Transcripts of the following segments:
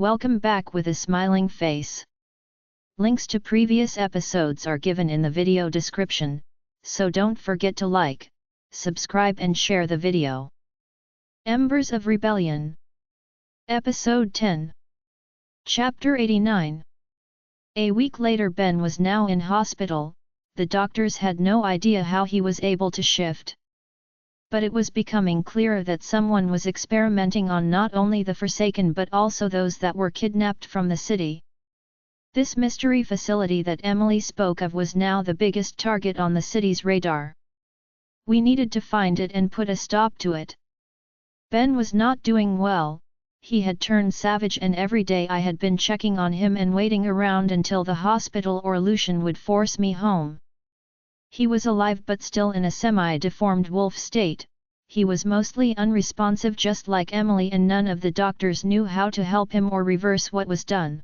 Welcome back with a smiling face. Links to previous episodes are given in the video description, so don't forget to like, subscribe and share the video. Embers of Rebellion. Episode 10. Chapter 89. A week later Ben was now in hospital. The doctors had no idea how he was able to shift. But it was becoming clearer that someone was experimenting on not only the Forsaken but also those that were kidnapped from the city. This mystery facility that Emily spoke of was now the biggest target on the city's radar. We needed to find it and put a stop to it. Ben was not doing well. He had turned savage and every day I had been checking on him and waiting around until the hospital or Lucian would force me home. He was alive but still in a semi-deformed wolf state. He was mostly unresponsive just like Emily and none of the doctors knew how to help him or reverse what was done.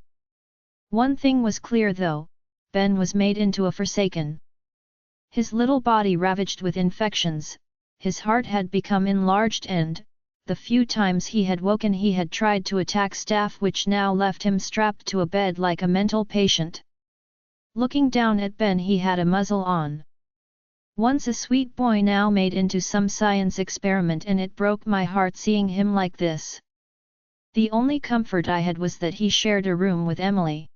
One thing was clear though, Ben was made into a Forsaken. His little body ravaged with infections, his heart had become enlarged and, the few times he had woken he had tried to attack staff which now left him strapped to a bed like a mental patient. Looking down at Ben he had a muzzle on. Once a sweet boy now made into some science experiment and it broke my heart seeing him like this. The only comfort I had was that he shared a room with Emily.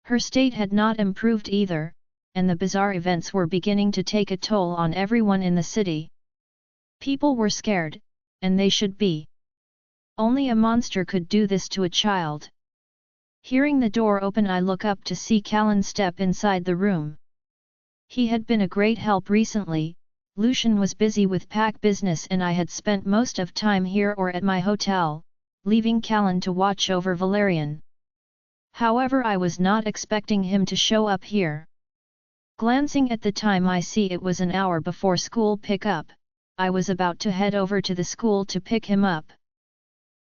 Her state had not improved either, and the bizarre events were beginning to take a toll on everyone in the city. People were scared, and they should be. Only a monster could do this to a child. Hearing the door open I look up to see Callan step inside the room. He had been a great help recently. Lucian was busy with pack business and I had spent most of time here or at my hotel, leaving Callan to watch over Valerian. However, I was not expecting him to show up here. Glancing at the time I see it was an hour before school pickup. I was about to head over to the school to pick him up.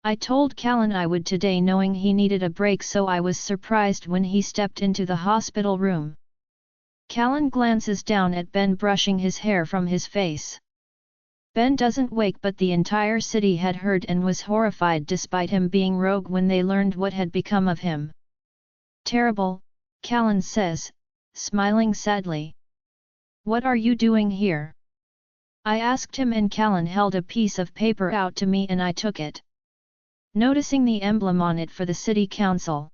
I told Callan I would today knowing he needed a break, so I was surprised when he stepped into the hospital room. Callan glances down at Ben brushing his hair from his face. Ben doesn't wake but the entire city had heard and was horrified despite him being rogue when they learned what had become of him. Terrible, Callan says, smiling sadly. What are you doing here? I asked him and Callan held a piece of paper out to me and I took it. Noticing the emblem on it for the city council.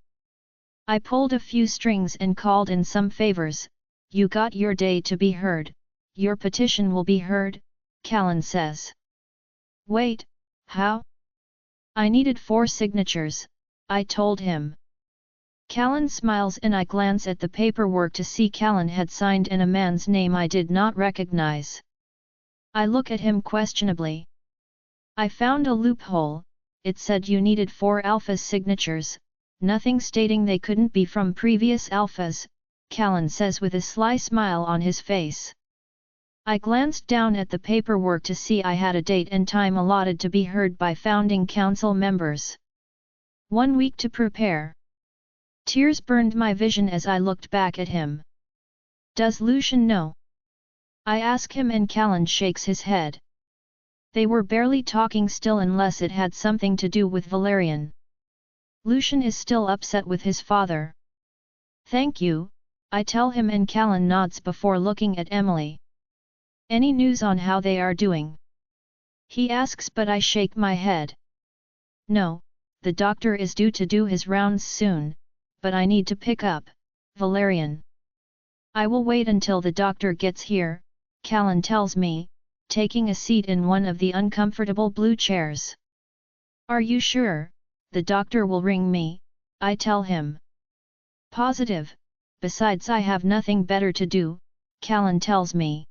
I pulled a few strings and called in some favors. You got your day to be heard, your petition will be heard, Callan says. Wait, how? I needed 4 signatures, I told him. Callan smiles and I glance at the paperwork to see Callan had signed in a man's name I did not recognize. I look at him questionably. I found a loophole. It said you needed 4 alphas signatures, nothing stating they couldn't be from previous alphas, Callan says with a sly smile on his face. I glanced down at the paperwork to see I had a date and time allotted to be heard by founding council members. 1 week to prepare. Tears burned my vision as I looked back at him. Does Lucian know? I ask him and Callan shakes his head. They were barely talking still unless it had something to do with Valerian. Lucian is still upset with his father. Thank you, I tell him and Callan nods before looking at Emily. Any news on how they are doing? He asks but I shake my head. No, the doctor is due to do his rounds soon, but I need to pick up Valerian. I will wait until the doctor gets here, Callan tells me, taking a seat in one of the uncomfortable blue chairs. Are you sure? The doctor will ring me, I tell him. Positive. Besides I have nothing better to do, Callan tells me.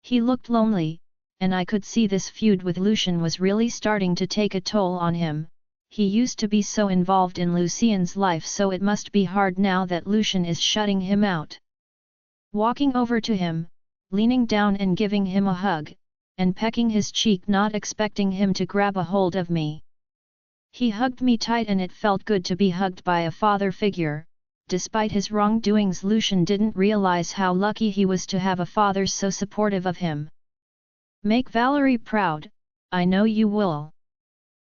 He looked lonely, and I could see this feud with Lucian was really starting to take a toll on him. He used to be so involved in Lucian's life, so it must be hard now that Lucian is shutting him out. Walking over to him, leaning down and giving him a hug, and pecking his cheek, not expecting him to grab a hold of me. He hugged me tight and it felt good to be hugged by a father figure. Despite his wrongdoings, Lucian didn't realize how lucky he was to have a father so supportive of him. Make Valerie proud, I know you will.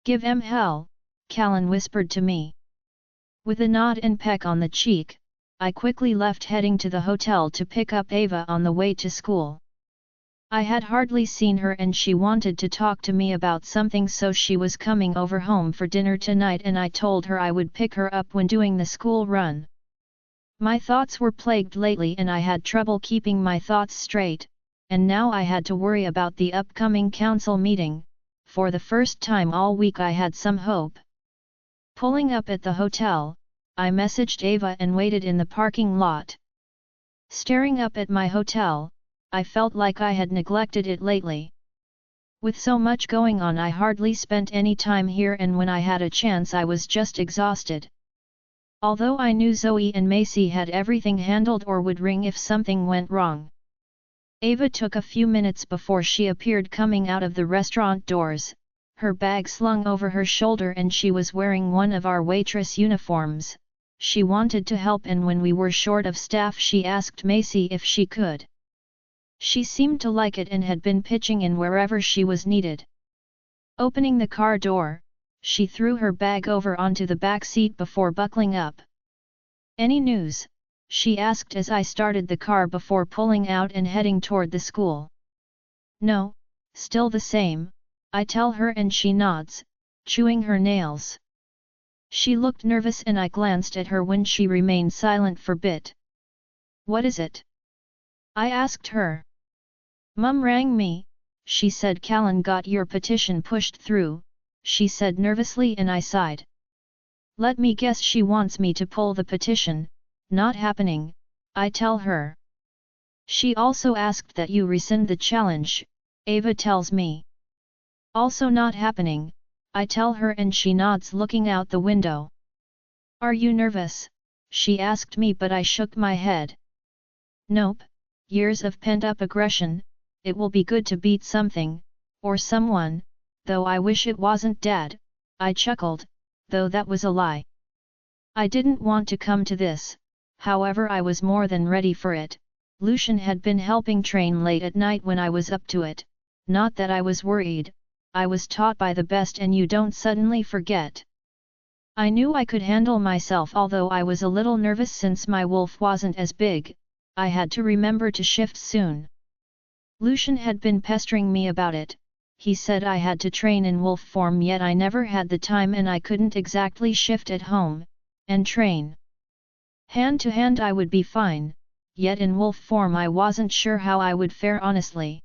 Give hell, Callan whispered to me. With a nod and peck on the cheek, I quickly left, heading to the hotel to pick up Ava on the way to school. I had hardly seen her and she wanted to talk to me about something, so she was coming over home for dinner tonight and I told her I would pick her up when doing the school run. My thoughts were plagued lately and I had trouble keeping my thoughts straight, and now I had to worry about the upcoming council meeting. For the first time all week I had some hope. Pulling up at the hotel, I messaged Ava and waited in the parking lot. Staring up at my hotel, I felt like I had neglected it lately. With so much going on I hardly spent any time here, and when I had a chance I was just exhausted. Although I knew Zoe and Macy had everything handled or would ring if something went wrong. Ava took a few minutes before she appeared coming out of the restaurant doors, her bag slung over her shoulder, and she was wearing one of our waitress uniforms. She wanted to help, and when we were short of staff she asked Macy if she could. She seemed to like it and had been pitching in wherever she was needed. Opening the car door, she threw her bag over onto the back seat before buckling up. "Any news?" she asked as I started the car before pulling out and heading toward the school. "No, still the same," I tell her, and she nods, chewing her nails. She looked nervous and I glanced at her when she remained silent for a bit. "What is it?" I asked her. "Mum rang me," she said. "Callan got your petition pushed through," she said nervously, and I sighed. "Let me guess, she wants me to pull the petition." "Not happening," I tell her. "She also asked that you rescind the challenge," Ava tells me. "Also not happening," I tell her, and she nods, looking out the window. "Are you nervous?" she asked me, but I shook my head. "Nope, years of pent-up aggression. It will be good to beat something, or someone, though I wish it wasn't Dad," I chuckled, though that was a lie. I didn't want to come to this, however I was more than ready for it. Lucian had been helping train late at night when I was up to it. Not that I was worried, I was taught by the best and you don't suddenly forget. I knew I could handle myself, although I was a little nervous since my wolf wasn't as big. I had to remember to shift soon. Lucian had been pestering me about it. He said I had to train in wolf form, yet I never had the time and I couldn't exactly shift at home and train. Hand to hand I would be fine, yet in wolf form I wasn't sure how I would fare honestly.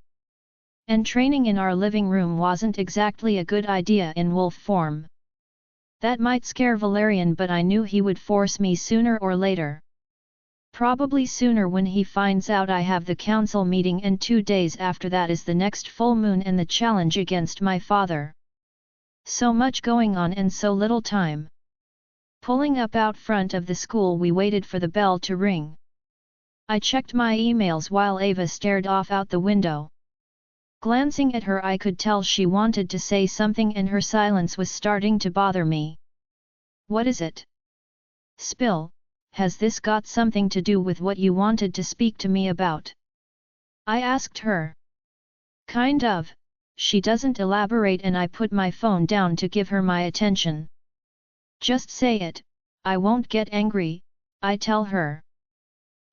And training in our living room wasn't exactly a good idea in wolf form. That might scare Valerian, but I knew he would force me sooner or later. Probably sooner, when he finds out I have the council meeting, and 2 days after that is the next full moon and the challenge against my father. So much going on and so little time. Pulling up out front of the school, we waited for the bell to ring. I checked my emails while Ava stared off out the window. Glancing at her, I could tell she wanted to say something and her silence was starting to bother me. "What is it?" "Spill. Has this got something to do with what you wanted to speak to me about?" I asked her. "Kind of." She doesn't elaborate and I put my phone down to give her my attention. "Just say it, I won't get angry," I tell her.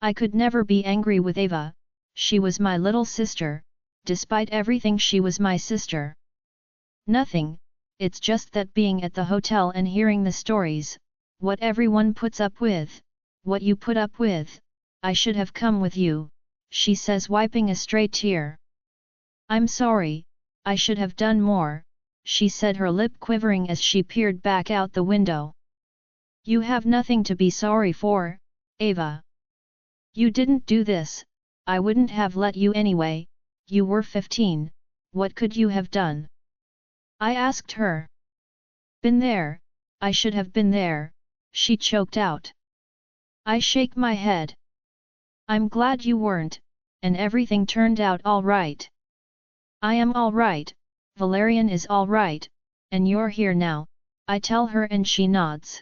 I could never be angry with Ava. She was my little sister. Despite everything, she was my sister. "Nothing, it's just that being at the hotel and hearing the stories, what everyone puts up with, what you put up with, I should have come with you," she says, wiping a stray tear. "I'm sorry, I should have done more," she said, her lip quivering as she peered back out the window. "You have nothing to be sorry for, Ava. You didn't do this. I wouldn't have let you anyway. You were 15, what could you have done?" I asked her. "Been there, I should have been there," she choked out. I shake my head. "I'm glad you weren't, and everything turned out all right." "I am all right, Valerian is all right, and you're here now," I tell her, and she nods.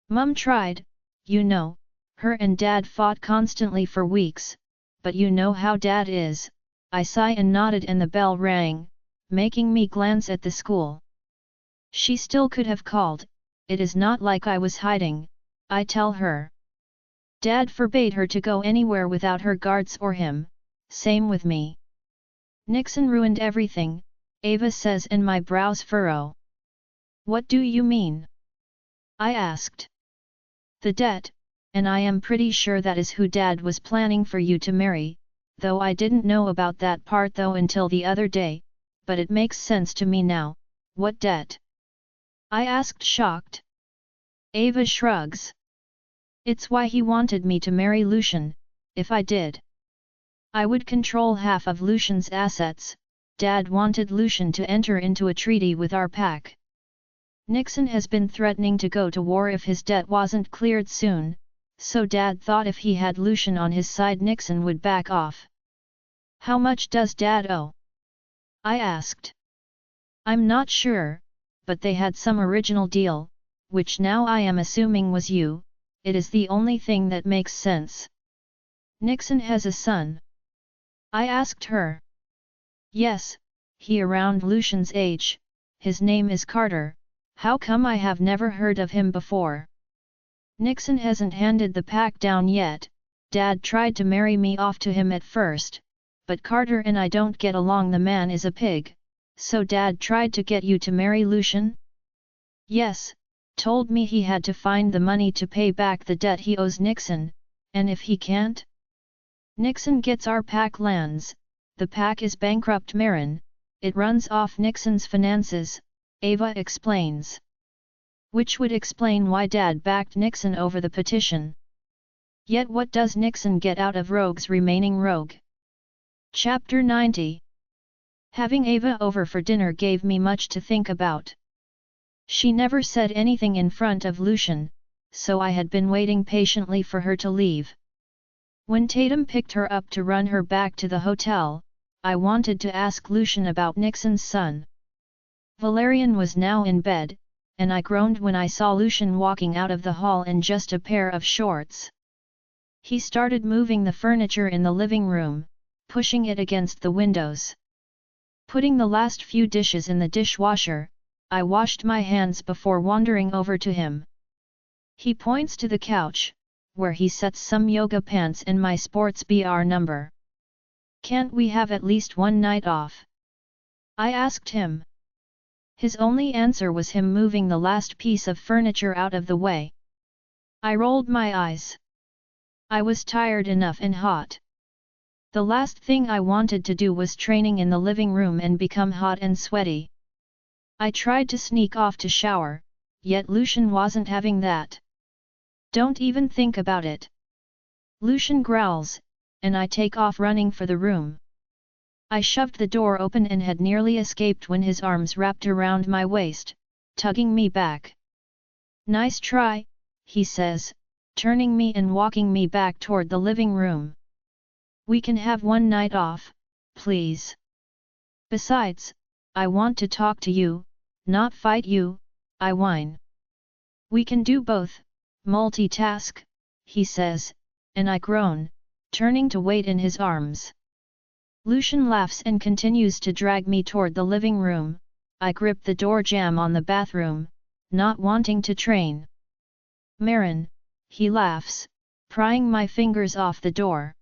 "Mum tried, you know, her and Dad fought constantly for weeks, but you know how Dad is." I sighed and nodded, and the bell rang, making me glance at the school. She still could have called. It is not like I was hiding, I tell her. Dad forbade her to go anywhere without her guards or him, same with me. Nixon ruined everything, Ava says, and my brows furrow. What do you mean? I asked. The debt, and I am pretty sure that is who Dad was planning for you to marry, though I didn't know about that part though until the other day, but it makes sense to me now. What debt? I asked, shocked. Ava shrugs. It's why he wanted me to marry Lucian. If I did, I would control half of Lucian's assets. Dad wanted Lucian to enter into a treaty with our pack. Nixon has been threatening to go to war if his debt wasn't cleared soon, so Dad thought if he had Lucian on his side Nixon would back off. How much does Dad owe? I asked. I'm not sure, but they had some original deal, which now I am assuming was you. It is the only thing that makes sense. Nixon has a son. I asked her. Yes, he around Lucian's age, his name is Carter. How come I have never heard of him before? Nixon hasn't handed the pack down yet. Dad tried to marry me off to him at first, but Carter and I don't get along. The man is a pig, so Dad tried to get you to marry Lucian? Yes, told me he had to find the money to pay back the debt he owes Nixon, and if he can't, Nixon gets our pack lands. The pack is bankrupt, Marin. It runs off Nixon's finances, Ava explains. Which would explain why Dad backed Nixon over the petition. Yet what does Nixon get out of Rogue's remaining rogue? Chapter 90. Having Ava over for dinner gave me much to think about. She never said anything in front of Lucian, so I had been waiting patiently for her to leave. When Tatum picked her up to run her back to the hotel, I wanted to ask Lucian about Nixon's son. Valerian was now in bed, and I groaned when I saw Lucian walking out of the hall in just a pair of shorts. He started moving the furniture in the living room, pushing it against the windows. Putting the last few dishes in the dishwasher, I washed my hands before wandering over to him. He points to the couch, where he sets some yoga pants and my sports br number. Can't we have at least one night off? I asked him. His only answer was him moving the last piece of furniture out of the way. I rolled my eyes. I was tired enough and hot. The last thing I wanted to do was training in the living room and become hot and sweaty. I tried to sneak off to shower, yet Lucian wasn't having that. Don't even think about it. Lucian growls, and I take off running for the room. I shoved the door open and had nearly escaped when his arms wrapped around my waist, tugging me back. Nice try, he says, turning me and walking me back toward the living room. We can have one night off, please. Besides, I want to talk to you, not fight you, I whine. We can do both, multitask, he says, and I groan, turning to wait in his arms. Lucian laughs and continues to drag me toward the living room. I grip the door jamb on the bathroom, not wanting to train. Marin, he laughs, prying my fingers off the door.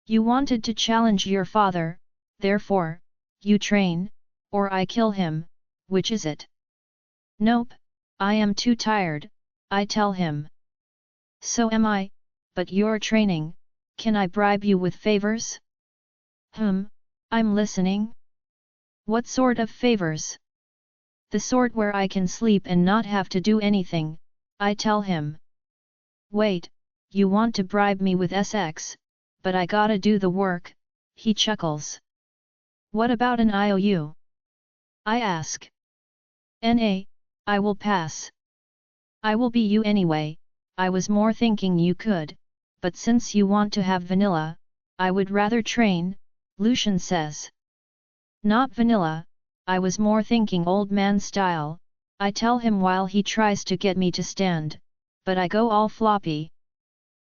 You wanted to challenge your father, therefore, you train, or I kill him, which is it? Nope, I am too tired, I tell him. So am I, but you're training, can I bribe you with favors? I'm listening. What sort of favors? The sort where I can sleep and not have to do anything, I tell him. Wait, you want to bribe me with SX, but I gotta do the work, he chuckles. What about an IOU? I ask. NA, I will pass. I will be you anyway, I was more thinking you could, but since you want to have vanilla, I would rather train, Lucian says. Not vanilla, I was more thinking old man style, I tell him while he tries to get me to stand, but I go all floppy.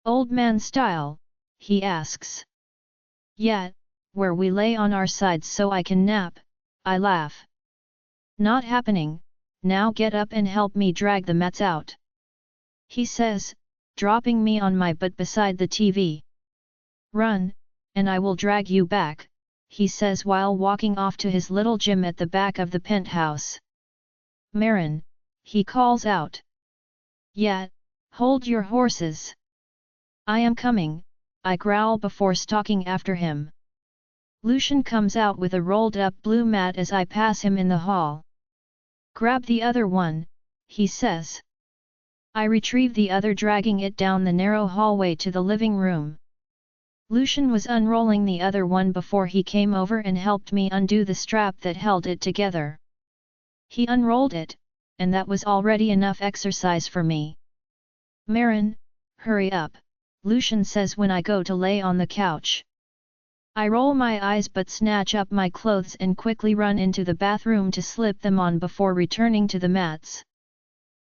Old man style, he asks. Yeah, where we lay on our sides so I can nap, I laugh. Not happening, now get up and help me drag the mats out. he says, dropping me on my butt beside the TV. Run, and I will drag you back, he says while walking off to his little gym at the back of the penthouse. Marin, he calls out. Yeah, hold your horses. I am coming, I growl before stalking after him. Lucian comes out with a rolled up blue mat as I pass him in the hall. Grab the other one, he says. I retrieve the other, dragging it down the narrow hallway to the living room. Lucian was unrolling the other one before he came over and helped me undo the strap that held it together. He unrolled it, and that was already enough exercise for me. Marin, hurry up, Lucian says when I go to lay on the couch. I roll my eyes but snatch up my clothes and quickly run into the bathroom to slip them on before returning to the mats.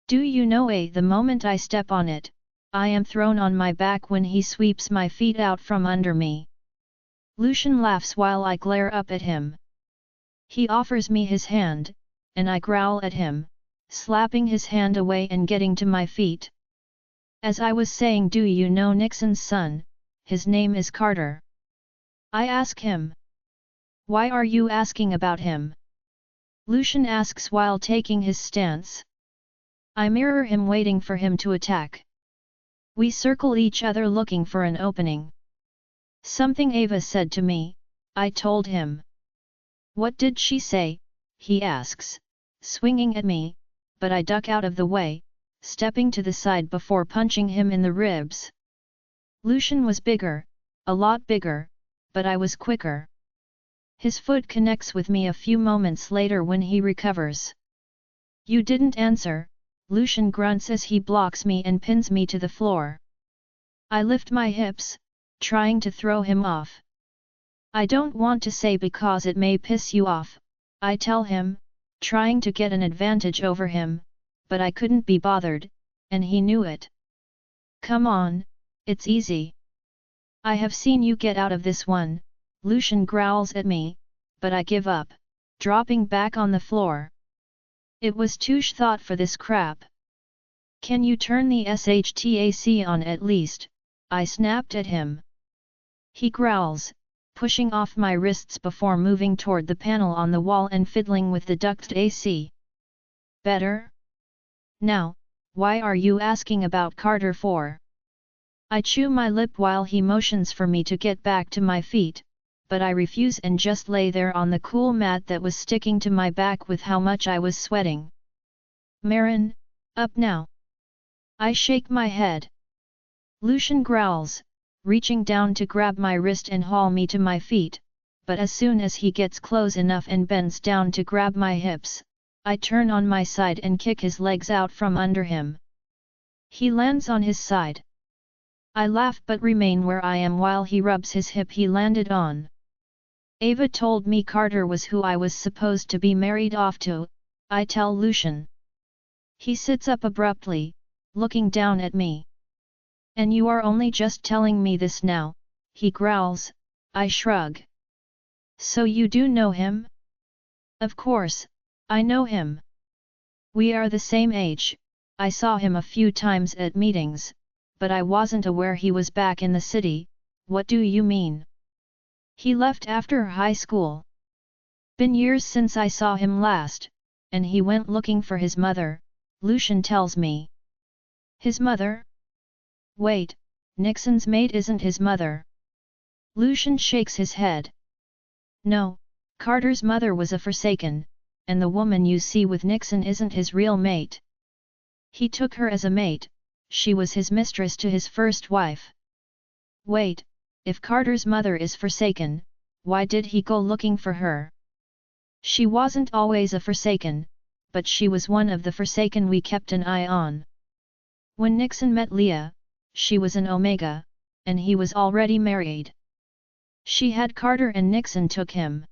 Do you know the moment I step on it, I am thrown on my back when he sweeps my feet out from under me. Lucian laughs while I glare up at him. He offers me his hand, and I growl at him, slapping his hand away and getting to my feet. As I was saying, do you know Nixon's son? His name is Carter. I ask him. Why are you asking about him? Lucian asks while taking his stance. I mirror him, waiting for him to attack. We circle each other looking for an opening. Something Ava said to me, I told him. What did she say? He asks, swinging at me, but I duck out of the way, stepping to the side before punching him in the ribs. Lucian was bigger, a lot bigger, but I was quicker. His foot connects with me a few moments later when he recovers. You didn't answer, Lucian grunts as he blocks me and pins me to the floor. I lift my hips, trying to throw him off. I don't want to say because it may piss you off, I tell him, trying to get an advantage over him, but I couldn't be bothered, and he knew it. Come on, it's easy. I have seen you get out of this one, Lucian growls at me, but I give up, dropping back on the floor. It was too thought for this crap. Can you turn the SHTAC on at least? I snapped at him. He growls, pushing off my wrists before moving toward the panel on the wall and fiddling with the ducted AC. Better? Now, why are you asking about Carter for? I chew my lip while he motions for me to get back to my feet, but I refuse and just lay there on the cool mat that was sticking to my back with how much I was sweating. Marin, up now. I shake my head. Lucian growls, reaching down to grab my wrist and haul me to my feet, but as soon as he gets close enough and bends down to grab my hips, I turn on my side and kick his legs out from under him. He lands on his side. I laugh but remain where I am while he rubs his hip he landed on. Ava told me Carter was who I was supposed to be married off to, I tell Lucian. He sits up abruptly, looking down at me. And you are only just telling me this now, he growls. I shrug. So you do know him? Of course, I know him. We are the same age, I saw him a few times at meetings, but I wasn't aware he was back in the city. What do you mean? He left after high school. Been years since I saw him last, and he went looking for his mother, Lucian tells me. His mother? Wait, Nixon's maid isn't his mother. Lucian shakes his head. No, Carter's mother was a Forsaken, and the woman you see with Nixon isn't his real mate. He took her as a mate, she was his mistress to his first wife. Wait, if Carter's mother is Forsaken, why did he go looking for her? She wasn't always a Forsaken, but she was one of the Forsaken we kept an eye on. When Nixon met Leah, she was an Omega, and he was already married. She had Carter and Nixon took him.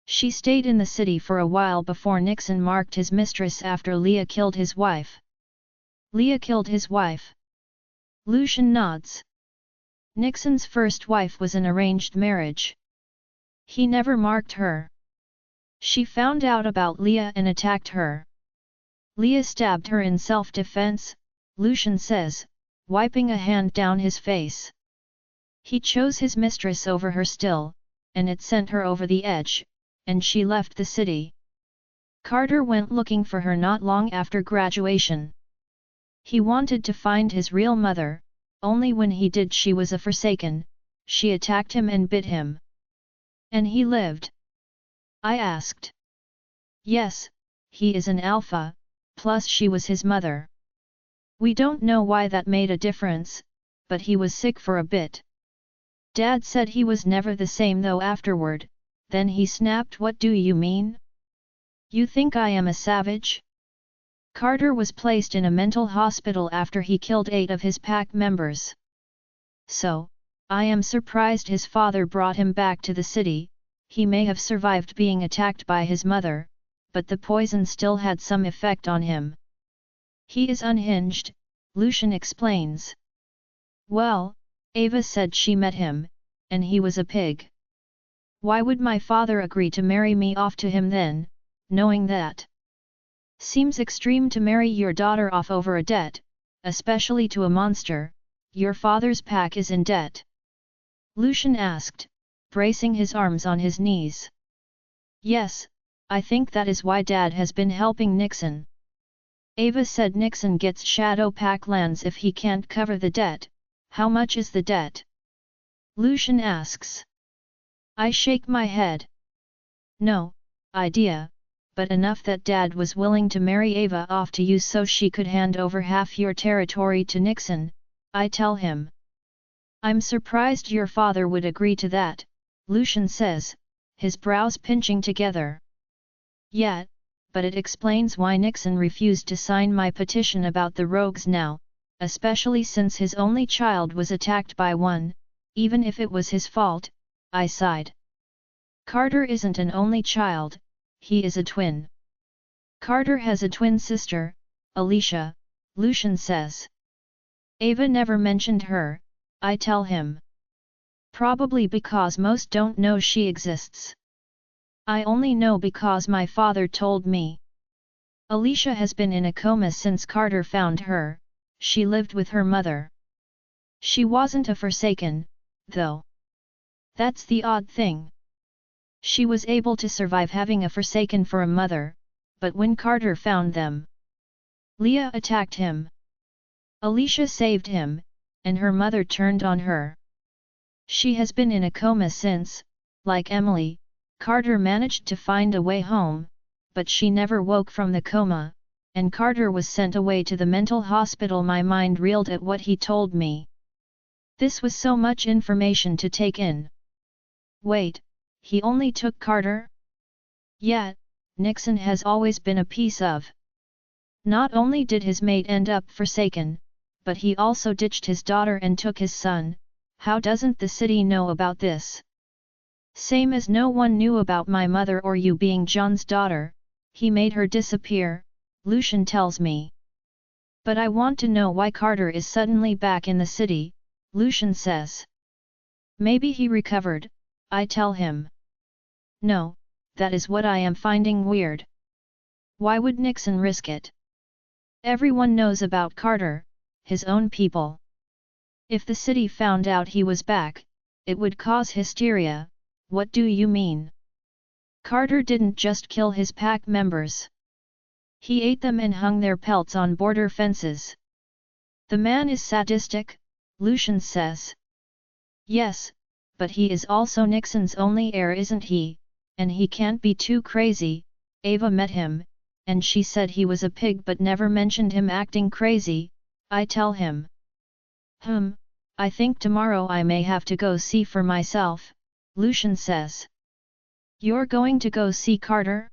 She stayed in the city for a while before Nixon marked his mistress after Leah killed his wife. Leah killed his wife. Lucian nods. Nixon's first wife was an arranged marriage. He never marked her. She found out about Leah and attacked her. Leah stabbed her in self-defense, Lucian says, wiping a hand down his face. He chose his mistress over her still, and it sent her over the edge, and she left the city. Carter went looking for her not long after graduation. He wanted to find his real mother, only when he did she was a forsaken, she attacked him and bit him. And he lived? I asked. Yes, he is an alpha, plus she was his mother. We don't know why that made a difference, but he was sick for a bit. Dad said he was never the same though afterward, then he snapped. What do you mean? You think I am a savage? Carter was placed in a mental hospital after he killed 8 of his pack members. So, I am surprised his father brought him back to the city. He may have survived being attacked by his mother, but the poison still had some effect on him. He is unhinged, Lucian explains. Well, Ava said she met him, and he was a pig. Why would my father agree to marry me off to him then, knowing that? Seems extreme to marry your daughter off over a debt, especially to a monster. Your father's pack is in debt? Lucian asked, bracing his arms on his knees. Yes, I think that is why Dad has been helping Nixon. Ava said Nixon gets shadow pack lands if he can't cover the debt. How much is the debt? Lucian asks. I shake my head. No idea, but enough that Dad was willing to marry Ava off to you so she could hand over half your territory to Nixon, I tell him. I'm surprised your father would agree to that, Lucian says, his brows pinching together. Yeah, but it explains why Nixon refused to sign my petition about the rogues now, especially since his only child was attacked by one, even if it was his fault, I sighed. Carter isn't an only child, he is a twin. Carter has a twin sister, Alicia, Lucian says. Ava never mentioned her, I tell him. Probably because most don't know she exists. I only know because my father told me. Alicia has been in a coma since Carter found her. She lived with her mother. She wasn't a forsaken, though. That's the odd thing. She was able to survive having a forsaken for a mother, but when Carter found them, Leah attacked him. Alicia saved him, and her mother turned on her. She has been in a coma since. Like Emily, Carter managed to find a way home, but she never woke from the coma, and Carter was sent away to the mental hospital. My mind reeled at what he told me. This was so much information to take in. Wait, he only took Carter? Yeah, Nixon has always been a piece of. Not only did his mate end up forsaken, but he also ditched his daughter and took his son. How doesn't the city know about this? Same as no one knew about my mother or you being John's daughter. He made her disappear, Lucian tells me. But I want to know why Carter is suddenly back in the city, Lucian says. Maybe he recovered, I tell him. No, that is what I am finding weird. Why would Nixon risk it? Everyone knows about Carter, his own people. If the city found out he was back, it would cause hysteria. What do you mean? Carter didn't just kill his pack members. He ate them and hung their pelts on border fences. The man is sadistic, Lucian says. Yes, but he is also Nixon's only heir, isn't he? And he can't be too crazy. Ava met him, and she said he was a pig but never mentioned him acting crazy, I tell him. I think tomorrow I may have to go see for myself, Lucian says. You're going to go see Carter?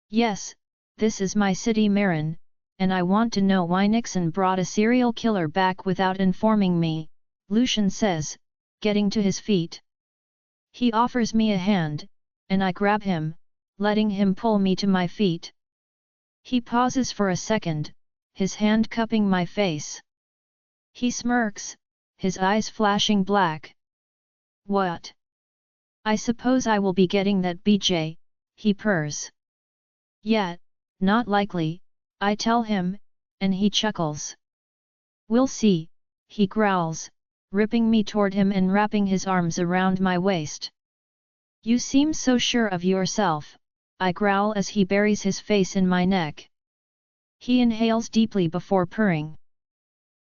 Yes, this is my city Marin, and I want to know why Nixon brought a serial killer back without informing me, Lucian says, getting to his feet. He offers me a hand, and I grab him, letting him pull me to my feet. He pauses for a second, his hand cupping my face. He smirks, his eyes flashing black. What? I suppose I will be getting that BJ, he purrs. Yeah, not likely, I tell him, and he chuckles. "We'll see," he growls, ripping me toward him and wrapping his arms around my waist. "You seem so sure of yourself," I growl as he buries his face in my neck. He inhales deeply before purring.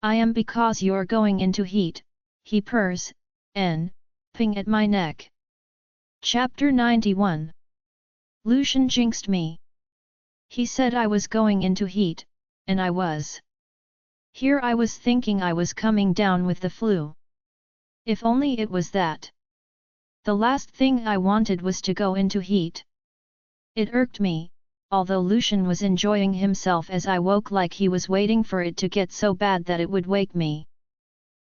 "I am because you're going into heat," he purrs, ping at my neck. Chapter 91. Lucian jinxed me. He said I was going into heat, and I was. Here I was thinking I was coming down with the flu. If only it was that. The last thing I wanted was to go into heat. It irked me, although Lucian was enjoying himself as I woke like he was waiting for it to get so bad that it would wake me.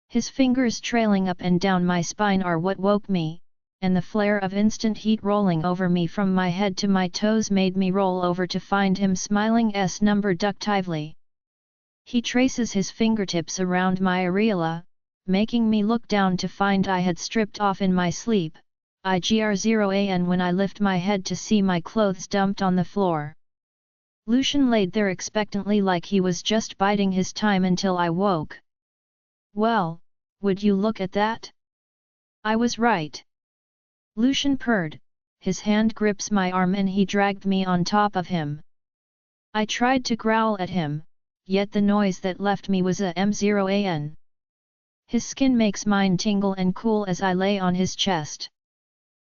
His fingers trailing up and down my spine are what woke me, and the flare of instant heat rolling over me from my head to my toes made me roll over to find him smiling seductively. He traces his fingertips around my areola, making me look down to find I had stripped off in my sleep. IGR0AN when I lift my head to see my clothes dumped on the floor. Lucian laid there expectantly like he was just biding his time until I woke. "Well, would you look at that?" I was right. Lucian purred, his hand grips my arm and he dragged me on top of him. I tried to growl at him, yet the noise that left me was a M0AN. His skin makes mine tingle and cool as I lay on his chest.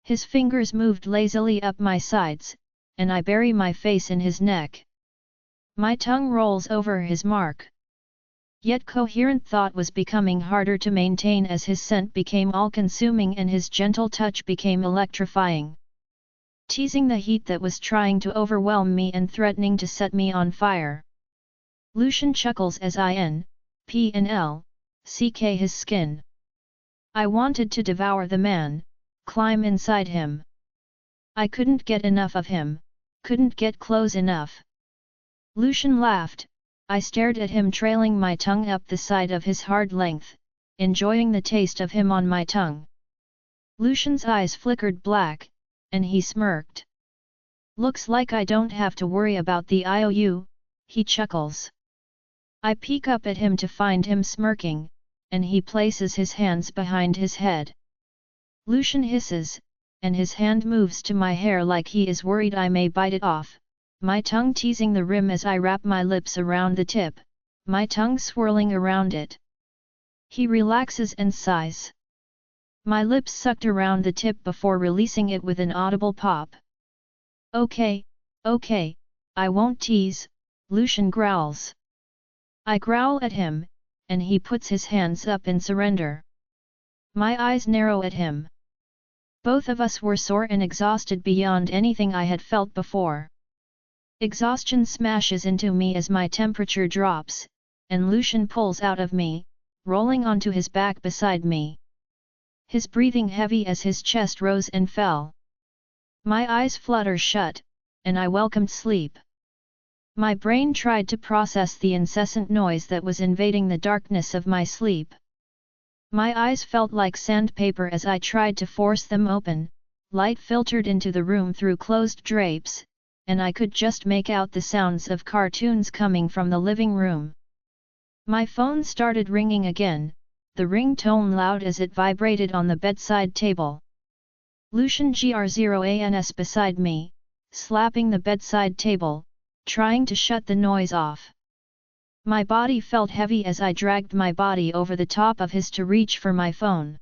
His fingers moved lazily up my sides, and I bury my face in his neck. My tongue rolls over his mark. Yet coherent thought was becoming harder to maintain as his scent became all-consuming and his gentle touch became electrifying. Teasing the heat that was trying to overwhelm me and threatening to set me on fire. Lucian chuckles as I PNL-CK his skin. I wanted to devour the man, climb inside him. I couldn't get enough of him, couldn't get close enough. Lucian laughed. I stared at him trailing my tongue up the side of his hard length, enjoying the taste of him on my tongue. Lucian's eyes flickered black, and he smirked. "Looks like I don't have to worry about the IOU," he chuckles. I peek up at him to find him smirking, and he places his hands behind his head. Lucian hisses, and his hand moves to my hair like he is worried I may bite it off. My tongue teasing the rim as I wrap my lips around the tip, my tongue swirling around it. He relaxes and sighs. My lips sucked around the tip before releasing it with an audible pop. Okay, I won't tease," Lucian growls. I growl at him, and he puts his hands up in surrender. My eyes narrow at him. Both of us were sore and exhausted beyond anything I had felt before. Exhaustion smashes into me as my temperature drops, and Lucian pulls out of me, rolling onto his back beside me. His breathing heavy as his chest rose and fell. My eyes flutter shut, and I welcomed sleep. My brain tried to process the incessant noise that was invading the darkness of my sleep. My eyes felt like sandpaper as I tried to force them open, light filtered into the room through closed drapes, and I could just make out the sounds of cartoons coming from the living room. My phone started ringing again, the ringtone loud as it vibrated on the bedside table. Lucian GR0ANS beside me, slapping the bedside table, trying to shut the noise off. My body felt heavy as I dragged my body over the top of his to reach for my phone.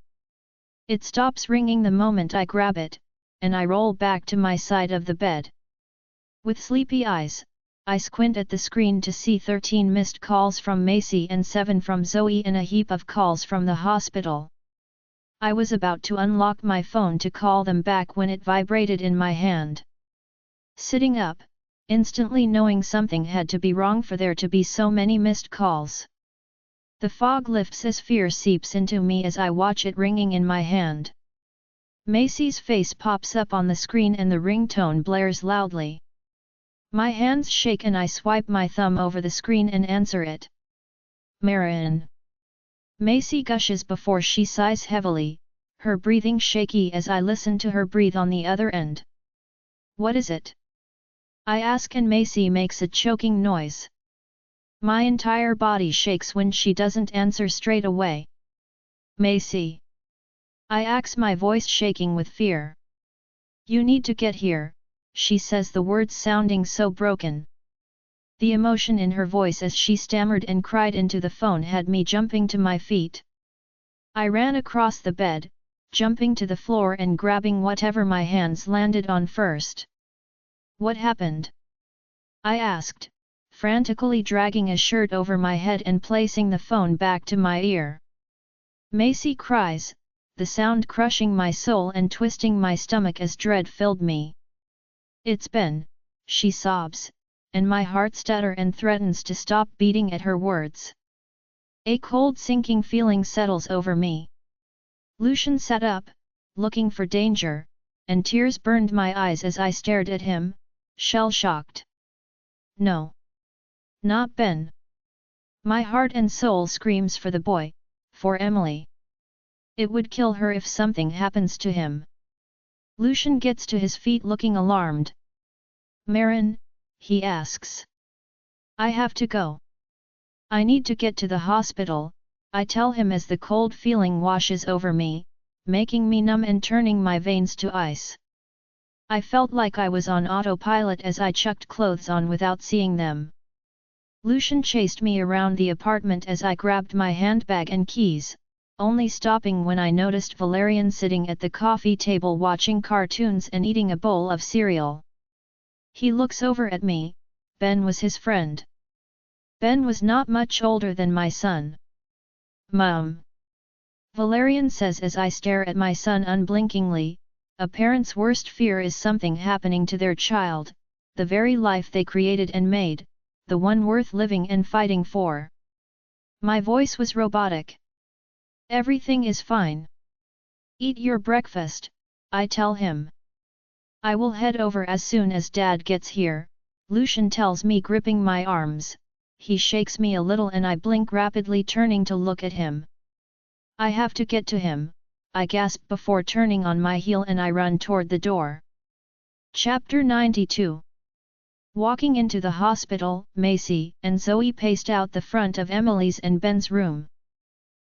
It stops ringing the moment I grab it, and I roll back to my side of the bed. With sleepy eyes, I squint at the screen to see 13 missed calls from Macy and 7 from Zoe and a heap of calls from the hospital. I was about to unlock my phone to call them back when it vibrated in my hand. Sitting up, instantly knowing something had to be wrong for there to be so many missed calls. The fog lifts as fear seeps into me as I watch it ringing in my hand. Macy's face pops up on the screen and the ringtone blares loudly. My hands shake and I swipe my thumb over the screen and answer it. "Marin." Macy gushes before she sighs heavily, her breathing shaky as I listen to her breathe on the other end. "What is it?" I ask and Macy makes a choking noise. My entire body shakes when she doesn't answer straight away. Macy. I ask, my voice shaking with fear. You need to get here, she says, the words sounding so broken. The emotion in her voice as she stammered and cried into the phone had me jumping to my feet. I ran across the bed, jumping to the floor and grabbing whatever my hands landed on first. What happened? I asked, frantically dragging a shirt over my head and placing the phone back to my ear. Macy cries, the sound crushing my soul and twisting my stomach as dread filled me. It's Ben, she sobs, and my heart stutters and threatens to stop beating at her words. A cold sinking feeling settles over me. Lucian sat up, looking for danger, and tears burned my eyes as I stared at him, shell-shocked. No. Not Ben. My heart and soul screams for the boy, for Emily. It would kill her if something happens to him. Lucian gets to his feet looking alarmed. Marin, he asks. I have to go. I need to get to the hospital, I tell him as the cold feeling washes over me, making me numb and turning my veins to ice. I felt like I was on autopilot as I chucked clothes on without seeing them. Lucian chased me around the apartment as I grabbed my handbag and keys, only stopping when I noticed Valerian sitting at the coffee table watching cartoons and eating a bowl of cereal. He looks over at me. Ben was his friend. Ben was not much older than my son. Mom. Valerian says as I stare at my son unblinkingly. A parent's worst fear is something happening to their child, the very life they created and made, the one worth living and fighting for. My voice was robotic. Everything is fine. Eat your breakfast, I tell him. I will head over as soon as Dad gets here, Lucian tells me, gripping my arms. He shakes me a little and I blink rapidly, turning to look at him. I have to get to him, I gasp before turning on my heel and I run toward the door. Chapter 92. Walking into the hospital, Macy and Zoe paced out the front of Emily's and Ben's room.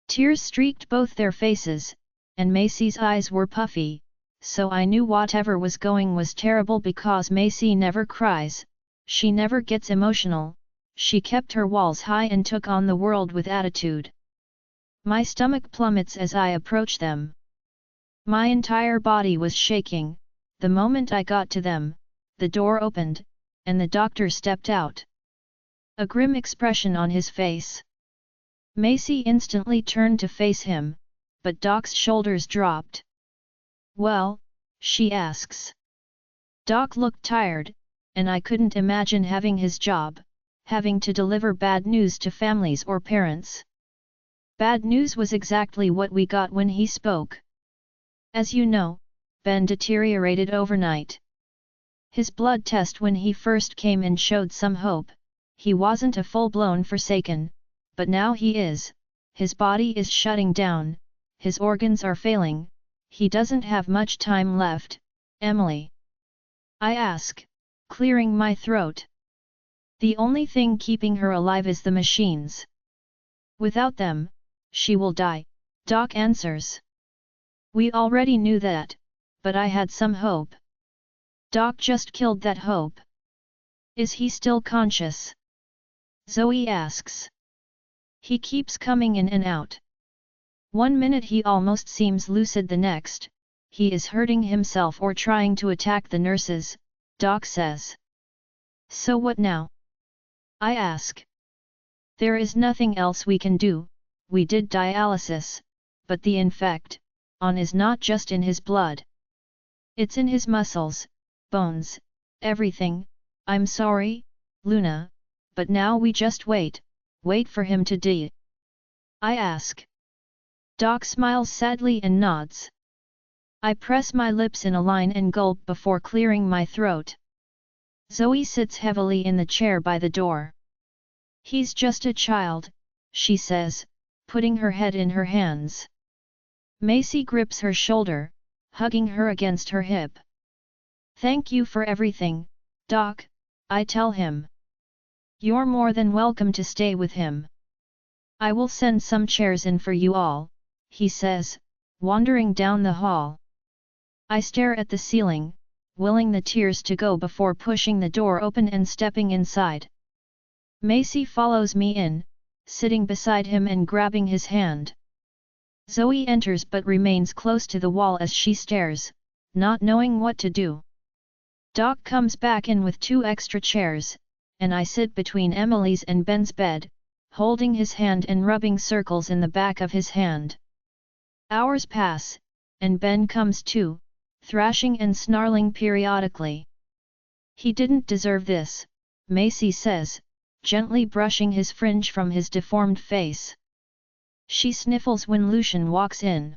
Tears streaked both their faces, and Macy's eyes were puffy, so I knew whatever was going was terrible because Macy never cries, she never gets emotional, she kept her walls high and took on the world with attitude. My stomach plummets as I approach them. My entire body was shaking. The moment I got to them, the door opened, and the doctor stepped out. A grim expression on his face. Macy instantly turned to face him, but Doc's shoulders dropped. Well, she asks. Doc looked tired, and I couldn't imagine having his job, having to deliver bad news to families or parents. Bad news was exactly what we got when he spoke. As you know, Ben deteriorated overnight. His blood test when he first came in showed some hope. He wasn't a full-blown forsaken, but now he is. His body is shutting down, his organs are failing, he doesn't have much time left, Emily. I ask, clearing my throat. The only thing keeping her alive is the machines. Without them, she will die, Doc answers. We already knew that, but I had some hope. Doc just killed that hope. Is he still conscious? Zoe asks. He keeps coming in and out. One minute he almost seems lucid, the next, he is hurting himself or trying to attack the nurses, Doc says. So what now? I ask. There is nothing else we can do. We did dialysis, but the infect on is not just in his blood. It's in his muscles, bones, everything. I'm sorry, Luna, but now we just wait for him to die. I ask. Doc smiles sadly and nods. I press my lips in a line and gulp before clearing my throat. Zoe sits heavily in the chair by the door. He's just a child, she says, putting her head in her hands. Macy grips her shoulder, hugging her against her hip. Thank you for everything, Doc, I tell him. You're more than welcome to stay with him. I will send some chairs in for you all, he says, wandering down the hall. I stare at the ceiling, willing the tears to go before pushing the door open and stepping inside. Macy follows me in, sitting beside him and grabbing his hand. Zoe enters but remains close to the wall as she stares, not knowing what to do. Doc comes back in with 2 extra chairs, and I sit between Emily's and Ben's bed, holding his hand and rubbing circles in the back of his hand. Hours pass, and Ben comes too, thrashing and snarling periodically. He didn't deserve this, Macy says, gently brushing his fringe from his deformed face. She sniffles when Lucian walks in.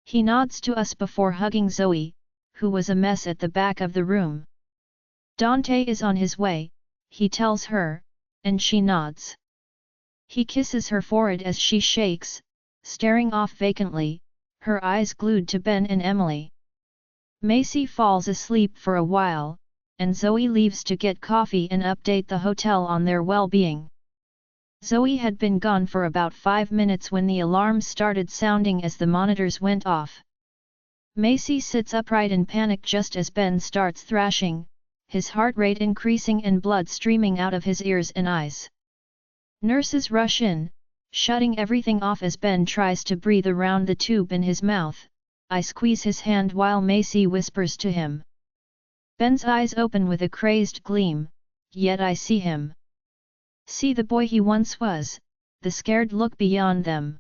He nods to us before hugging Zoe, who was a mess at the back of the room. Dante is on his way, he tells her, and she nods. He kisses her forehead as she shakes, staring off vacantly, her eyes glued to Ben and Emily. Macy falls asleep for a while, and Zoe leaves to get coffee and update the hotel on their well-being. Zoe had been gone for about 5 minutes when the alarms started sounding as the monitors went off. Macy sits upright in panic just as Ben starts thrashing, his heart rate increasing and blood streaming out of his ears and eyes. Nurses rush in, shutting everything off as Ben tries to breathe around the tube in his mouth. I squeeze his hand while Macy whispers to him. Ben's eyes open with a crazed gleam, yet I see him. See the boy he once was, the scared look beyond them.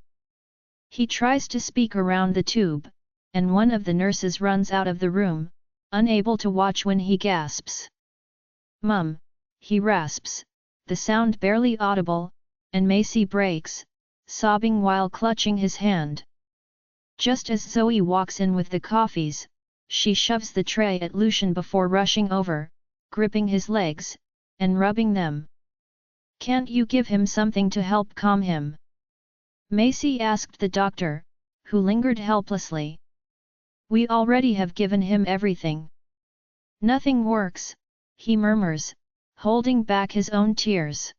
He tries to speak around the tube, and one of the nurses runs out of the room, unable to watch when he gasps. "Mum," he rasps, the sound barely audible, and Macy breaks, sobbing while clutching his hand. Just as Zoe walks in with the coffees, she shoves the tray at Lucian before rushing over, gripping his legs, and rubbing them. "Can't you give him something to help calm him?" Macy asked the doctor, who lingered helplessly. "We already have given him everything." "Nothing works," he murmurs, holding back his own tears.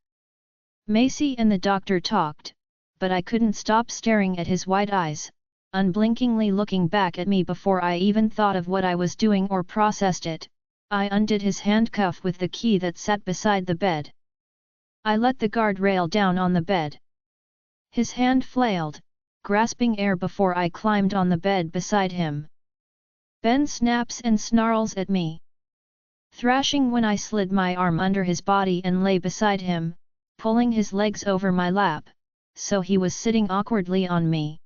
Macy and the doctor talked, but I couldn't stop staring at his wide eyes, unblinkingly looking back at me before I even thought of what I was doing or processed it. I undid his handcuff with the key that sat beside the bed. I let the guardrail down on the bed. His hand flailed, grasping air before I climbed on the bed beside him. Ben snaps and snarls at me, thrashing when I slid my arm under his body and lay beside him, pulling his legs over my lap, so he was sitting awkwardly on me.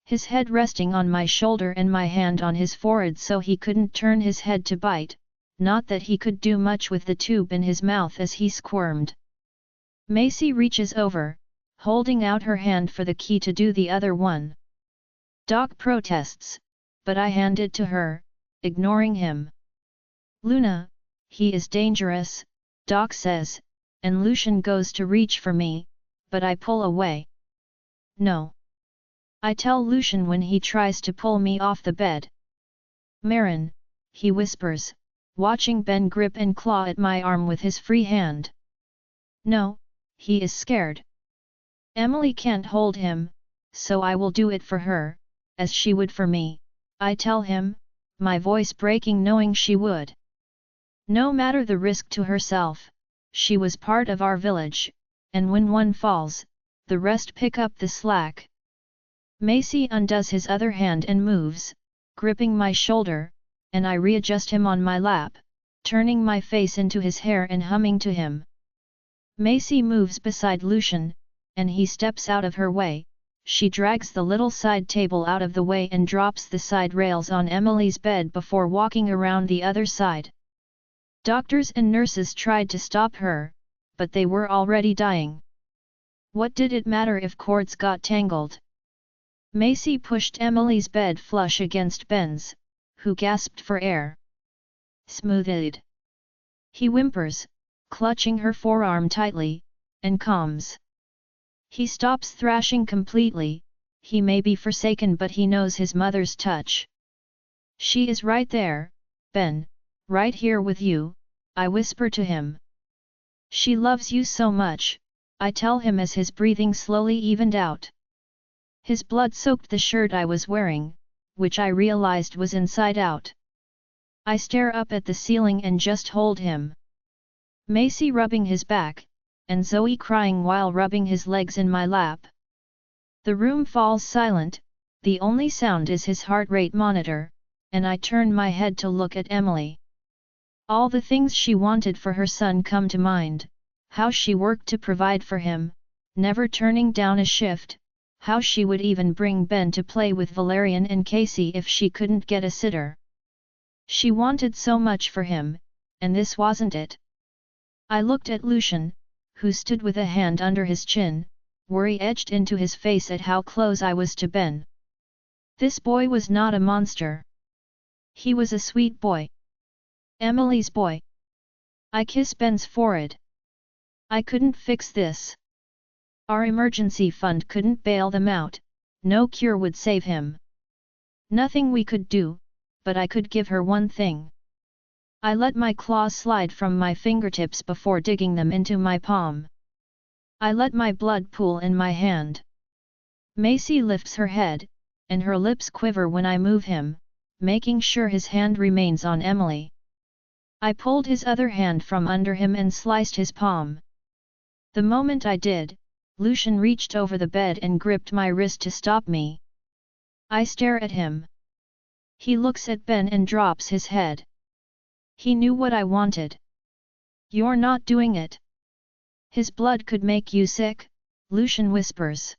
His head resting on my shoulder and my hand on his forehead so he couldn't turn his head to bite, not that he could do much with the tube in his mouth as he squirmed. Macy reaches over, holding out her hand for the key to do the other one. Doc protests, but I hand it to her, ignoring him. "Luna, he is dangerous," Doc says, and Lucian goes to reach for me, but I pull away. "No," I tell Lucian when he tries to pull me off the bed. "Marin," he whispers, watching Ben grip and claw at my arm with his free hand. "No, he is scared. Emily can't hold him, so I will do it for her, as she would for me," I tell him, my voice breaking knowing she would. No matter the risk to herself, she was part of our village, and when one falls, the rest pick up the slack. Macy undoes his other hand and moves, gripping my shoulder, and I readjust him on my lap, turning my face into his hair and humming to him. Macy moves beside Lucian, and he steps out of her way. She drags the little side table out of the way and drops the side rails on Emily's bed before walking around the other side. Doctors and nurses tried to stop her, but they were already dying. What did it matter if cords got tangled? Macy pushed Emily's bed flush against Ben's, who gasped for air. "Smoothed," he whimpers, clutching her forearm tightly, and calms. He stops thrashing completely. He may be forsaken but he knows his mother's touch. "She is right there, Ben, right here with you," I whisper to him. She loves you so much, I tell him as his breathing slowly evened out. His blood soaked the shirt I was wearing, which I realized was inside out. I stare up at the ceiling and just hold him. Macy rubbing his back, and Zoe crying while rubbing his legs in my lap. The room falls silent, the only sound is his heart rate monitor, and I turn my head to look at Emily. All the things she wanted for her son come to mind, how she worked to provide for him, never turning down a shift, how she would even bring Ben to play with Valerian and Casey if she couldn't get a sitter. She wanted so much for him, and this wasn't it. I looked at Lucian, who stood with a hand under his chin, worry etched into his face at how close I was to Ben. This boy was not a monster. He was a sweet boy. Emily's boy. I kiss Ben's forehead. I couldn't fix this. Our emergency fund couldn't bail them out, no cure would save him. Nothing we could do, but I could give her one thing. I let my claws slide from my fingertips before digging them into my palm. I let my blood pool in my hand. Macy lifts her head, and her lips quiver when I move him, making sure his hand remains on Emily. I pulled his other hand from under him and sliced his palm. The moment I did, Lucian reached over the bed and gripped my wrist to stop me. I stare at him. He looks at Ben and drops his head. He knew what I wanted. You're not doing it. His blood could make you sick, Lucian whispers.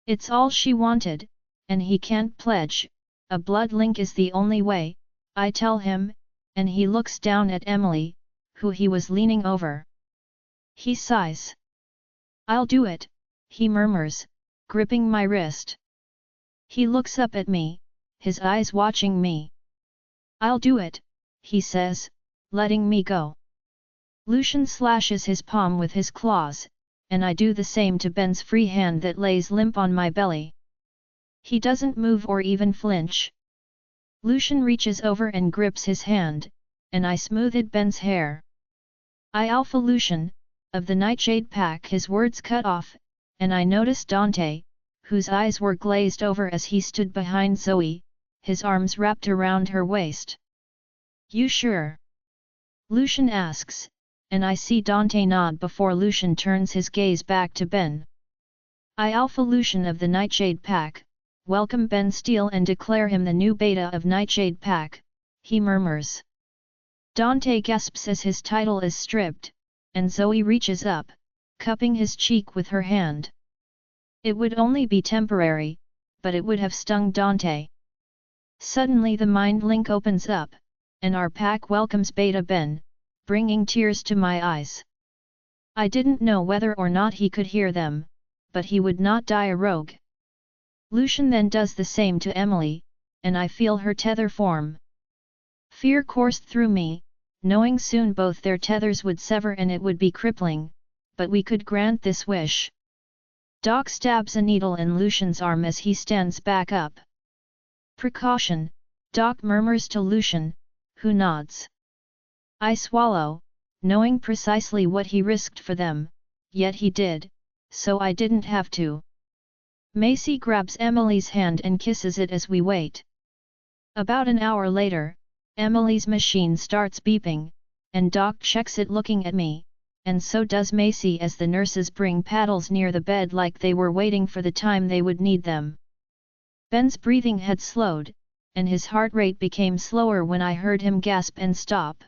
It's all she wanted, and he can't pledge, a blood link is the only way, I tell him, and he looks down at Emily, who he was leaning over. He sighs. I'll do it, he murmurs, gripping my wrist. He looks up at me, his eyes watching me. I'll do it, he says, letting me go. Lucian slashes his palm with his claws, and I do the same to Ben's free hand that lays limp on my belly. He doesn't move or even flinch. Lucian reaches over and grips his hand, and I smoothed Ben's hair. I Alpha Lucian, of the Nightshade Pack. His words cut off, and I noticed Dante, whose eyes were glazed over as he stood behind Zoe, his arms wrapped around her waist. You sure? Lucian asks, and I see Dante nod before Lucian turns his gaze back to Ben. I Alpha Lucian of the Nightshade Pack, welcome Ben Steele and declare him the new beta of Nightshade Pack, he murmurs. Dante gasps as his title is stripped, and Zoe reaches up, cupping his cheek with her hand. It would only be temporary, but it would have stung Dante. Suddenly the mind link opens up, and our pack welcomes Beta Ben, bringing tears to my eyes. I didn't know whether or not he could hear them, but he would not die a rogue. Lucian then does the same to Emily, and I feel her tether form. Fear coursed through me, knowing soon both their tethers would sever and it would be crippling, but we could grant this wish. Doc stabs a needle in Lucian's arm as he stands back up. Precaution, Doc murmurs to Lucian, who nods. I swallow, knowing precisely what he risked for them, yet he did, so I didn't have to. Macy grabs Emily's hand and kisses it as we wait. About an hour later, Emily's machine starts beeping, and Doc checks it looking at me, and so does Macy as the nurses bring paddles near the bed like they were waiting for the time they would need them. Ben's breathing had slowed, and his heart rate became slower when I heard him gasp and stop.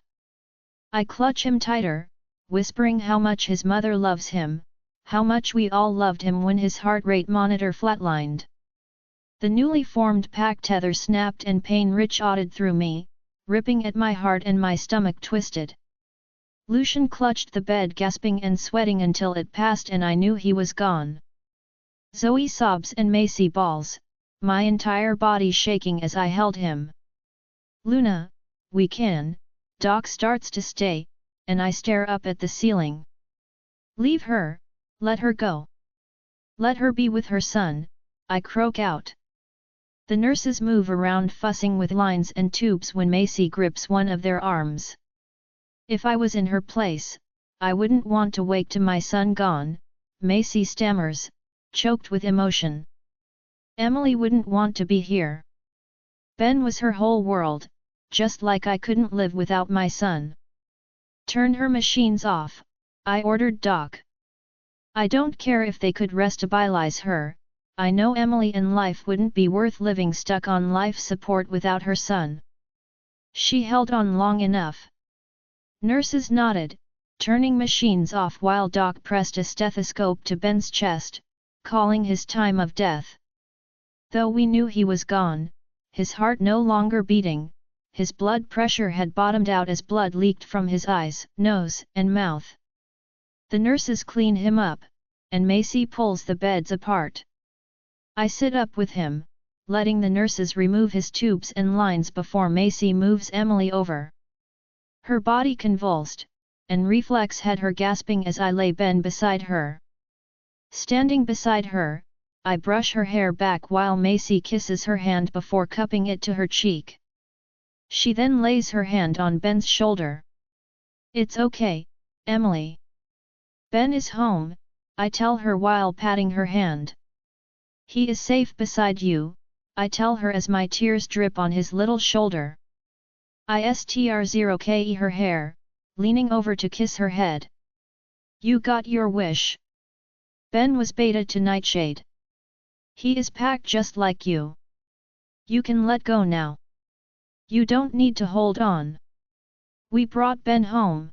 I clutch him tighter, whispering how much his mother loves him, how much we all loved him when his heart rate monitor flatlined. The newly formed pack tether snapped and pain ricocheted through me, ripping at my heart and my stomach twisted. Lucian clutched the bed gasping and sweating until it passed and I knew he was gone. Zoe sobs and Macy bawls, my entire body shaking as I held him. Luna, we can, Doc starts to stay, and I stare up at the ceiling. Leave her, let her go. Let her be with her son, I croak out. The nurses move around fussing with lines and tubes when Macy grips one of their arms. If I was in her place, I wouldn't want to wake to my son gone, Macy stammers, choked with emotion. Emily wouldn't want to be here. Ben was her whole world, just like I couldn't live without my son. Turn her machines off, I ordered Doc. I don't care if they could restabilize her, I know Emily in life wouldn't be worth living stuck on life support without her son. She held on long enough. Nurses nodded, turning machines off while Doc pressed a stethoscope to Ben's chest, calling his time of death. Though we knew he was gone, his heart no longer beating, his blood pressure had bottomed out as blood leaked from his eyes, nose, and mouth. The nurses clean him up, and Macy pulls the beds apart. I sit up with him, letting the nurses remove his tubes and lines before Macy moves Emily over. Her body convulsed, and reflex had her gasping as I lay Ben beside her. Standing beside her, I brush her hair back while Macy kisses her hand before cupping it to her cheek. She then lays her hand on Ben's shoulder. It's okay, Emily. Ben is home, I tell her while patting her hand. He is safe beside you, I tell her as my tears drip on his little shoulder. ISTR0KE her hair, leaning over to kiss her head. You got your wish. Ben was beta to Nightshade. He is packed just like you. You can let go now. You don't need to hold on. We brought Ben home.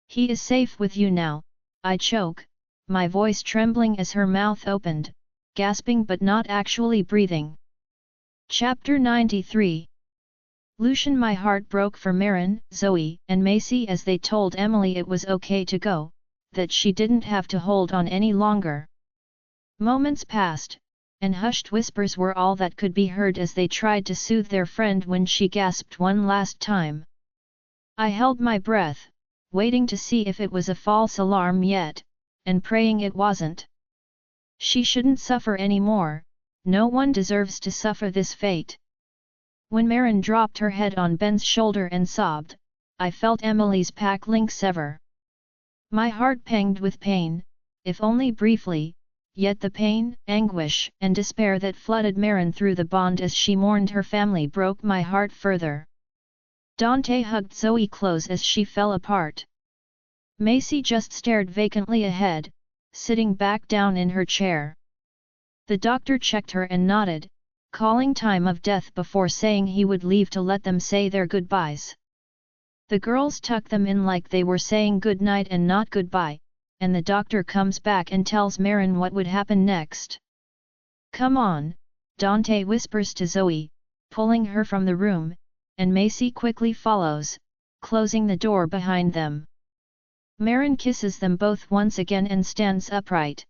He is safe with you now, I choke, my voice trembling as her mouth opened, gasping but not actually breathing. Chapter 93. Lucian. My heart broke for Marin, Zoe, and Macy as they told Emily it was okay to go, that she didn't have to hold on any longer. Moments passed, and hushed whispers were all that could be heard as they tried to soothe their friend when she gasped one last time. I held my breath, waiting to see if it was a false alarm yet, and praying it wasn't. She shouldn't suffer anymore, no one deserves to suffer this fate. When Marin dropped her head on Ben's shoulder and sobbed, I felt Emily's pack link sever. My heart panged with pain, if only briefly, yet the pain, anguish, and despair that flooded Marin through the bond as she mourned her family broke my heart further. Dante hugged Zoe close as she fell apart. Macy just stared vacantly ahead, sitting back down in her chair. The doctor checked her and nodded, calling time of death before saying he would leave to let them say their goodbyes. The girls tuck them in like they were saying good night and not goodbye, and the doctor comes back and tells Marin what would happen next. Come on, Dante whispers to Zoe, pulling her from the room, and Macy quickly follows, closing the door behind them. Marin kisses them both once again and stands upright.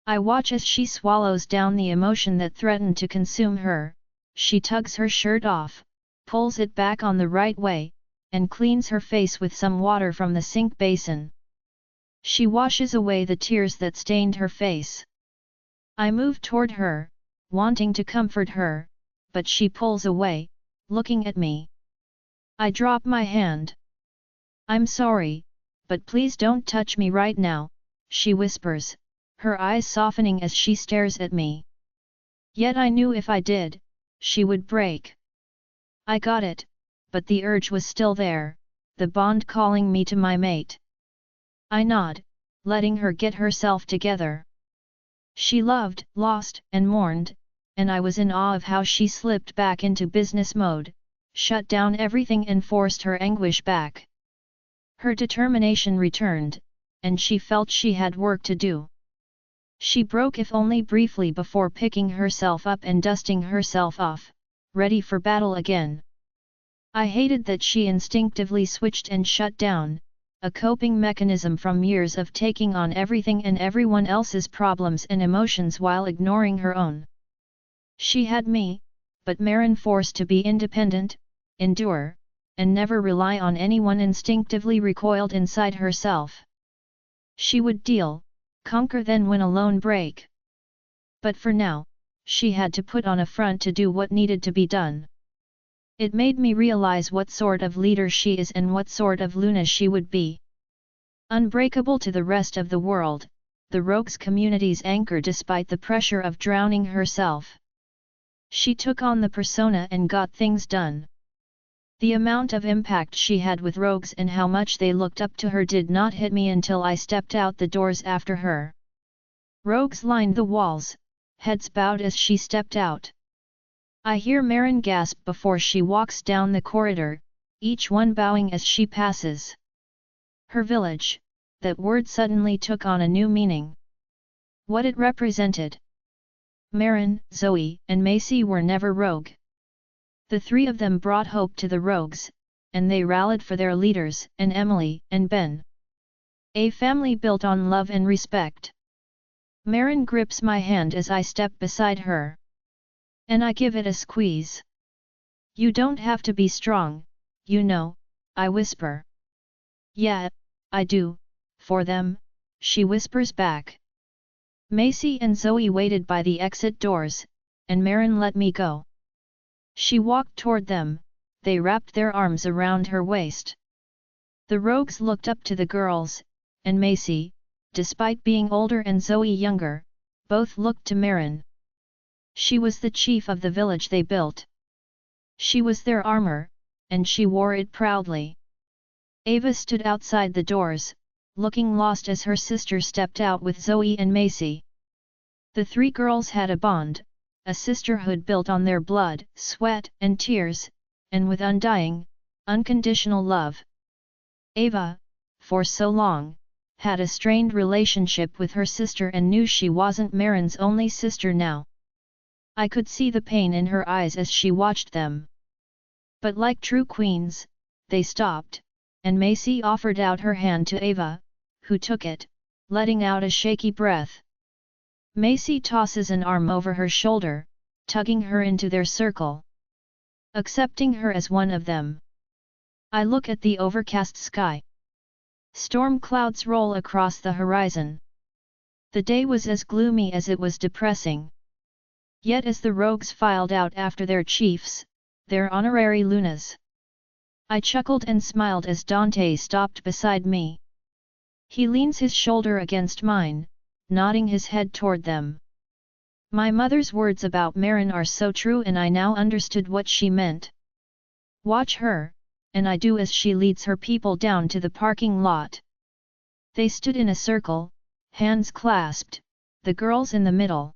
I watch as she swallows down the emotion that threatened to consume her. She tugs her shirt off, pulls it back on the right way, and cleans her face with some water from the sink basin. She washes away the tears that stained her face. I move toward her, wanting to comfort her, but she pulls away, looking at me. I drop my hand. I'm sorry, but please don't touch me right now, she whispers, her eyes softening as she stares at me. Yet I knew if I did, she would break. I got it, but the urge was still there, the bond calling me to my mate. I nod, letting her get herself together. She loved, lost, and mourned, and I was in awe of how she slipped back into business mode, shut down everything and forced her anguish back. Her determination returned, and she felt she had work to do. She broke if only briefly before picking herself up and dusting herself off, ready for battle again. I hated that she instinctively switched and shut down, a coping mechanism from years of taking on everything and everyone else's problems and emotions while ignoring her own. She had me, but Marin forced to be independent, endure, and never rely on anyone instinctively recoiled inside herself. She would deal, conquer then win a lone break. But for now, she had to put on a front to do what needed to be done. It made me realize what sort of leader she is and what sort of Luna she would be. Unbreakable to the rest of the world, the rogues community's anchor despite the pressure of drowning herself. She took on the persona and got things done. The amount of impact she had with rogues and how much they looked up to her did not hit me until I stepped out the doors after her. Rogues lined the walls, heads bowed as she stepped out. I hear Marin gasp before she walks down the corridor, each one bowing as she passes. Her village, that word suddenly took on a new meaning. What it represented. Marin, Zoe, and Macy were never rogue. The three of them brought hope to the rogues, and they rallied for their leaders, and Emily, and Ben. A family built on love and respect. Marin grips my hand as I step beside her. And I give it a squeeze. You don't have to be strong, you know, I whisper. Yeah, I do, for them, she whispers back. Macy and Zoe waited by the exit doors, and Marin let me go. She walked toward them, they wrapped their arms around her waist. The rogues looked up to the girls, and Macy, despite being older and Zoe younger, both looked to Marin. She was the chief of the village they built. She was their armor, and she wore it proudly. Ava stood outside the doors, looking lost as her sister stepped out with Zoe and Macy. The three girls had a bond, a sisterhood built on their blood, sweat, and tears, and with undying, unconditional love. Ava, for so long, had a strained relationship with her sister and knew she wasn't Marin's only sister now. I could see the pain in her eyes as she watched them. But like true queens, they stopped, and Macy offered out her hand to Ava, who took it, letting out a shaky breath. Macy tosses an arm over her shoulder, tugging her into their circle. Accepting her as one of them. I look at the overcast sky. Storm clouds roll across the horizon. The day was as gloomy as it was depressing. Yet as the rogues filed out after their chiefs, their honorary lunas, I chuckled and smiled as Dante stopped beside me. He leans his shoulder against mine, nodding his head toward them. My mother's words about Marin are so true, and I now understood what she meant. Watch her, and I do as she leads her people down to the parking lot. They stood in a circle, hands clasped, the girls in the middle.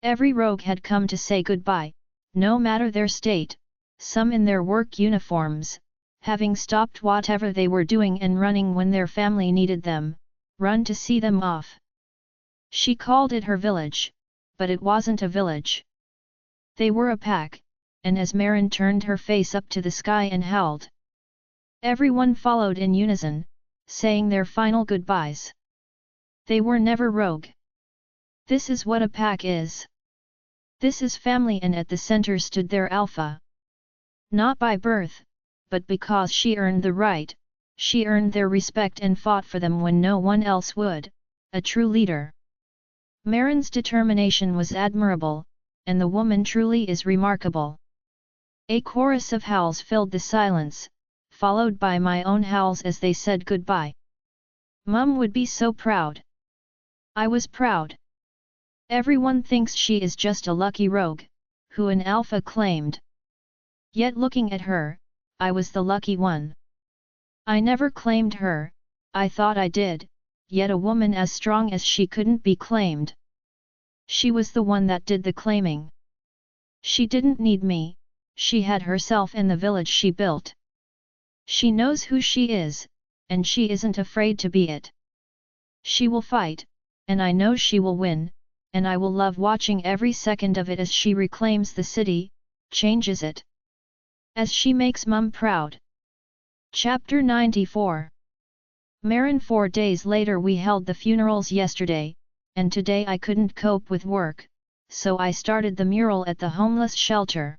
Every rogue had come to say goodbye, no matter their state, some in their work uniforms, having stopped whatever they were doing and running when their family needed them, run to see them off. She called it her village, but it wasn't a village. They were a pack, and as Marin turned her face up to the sky and howled, everyone followed in unison, saying their final goodbyes. They were never rogue. This is what a pack is. This is family, and at the center stood their alpha. Not by birth, but because she earned the right, she earned their respect and fought for them when no one else would, a true leader. Marin's determination was admirable, and the woman truly is remarkable. A chorus of howls filled the silence, followed by my own howls as they said goodbye. Mum would be so proud. I was proud. Everyone thinks she is just a lucky rogue, who an alpha claimed. Yet looking at her, I was the lucky one. I never claimed her, I thought I did, yet a woman as strong as she couldn't be claimed. She was the one that did the claiming. She didn't need me, she had herself and the village she built. She knows who she is, and she isn't afraid to be it. She will fight, and I know she will win, and I will love watching every second of it as she reclaims the city, changes it. As she makes Mum proud. Chapter 94. Marin. 4 days later we held the funerals yesterday, and today I couldn't cope with work, so I started the mural at the homeless shelter.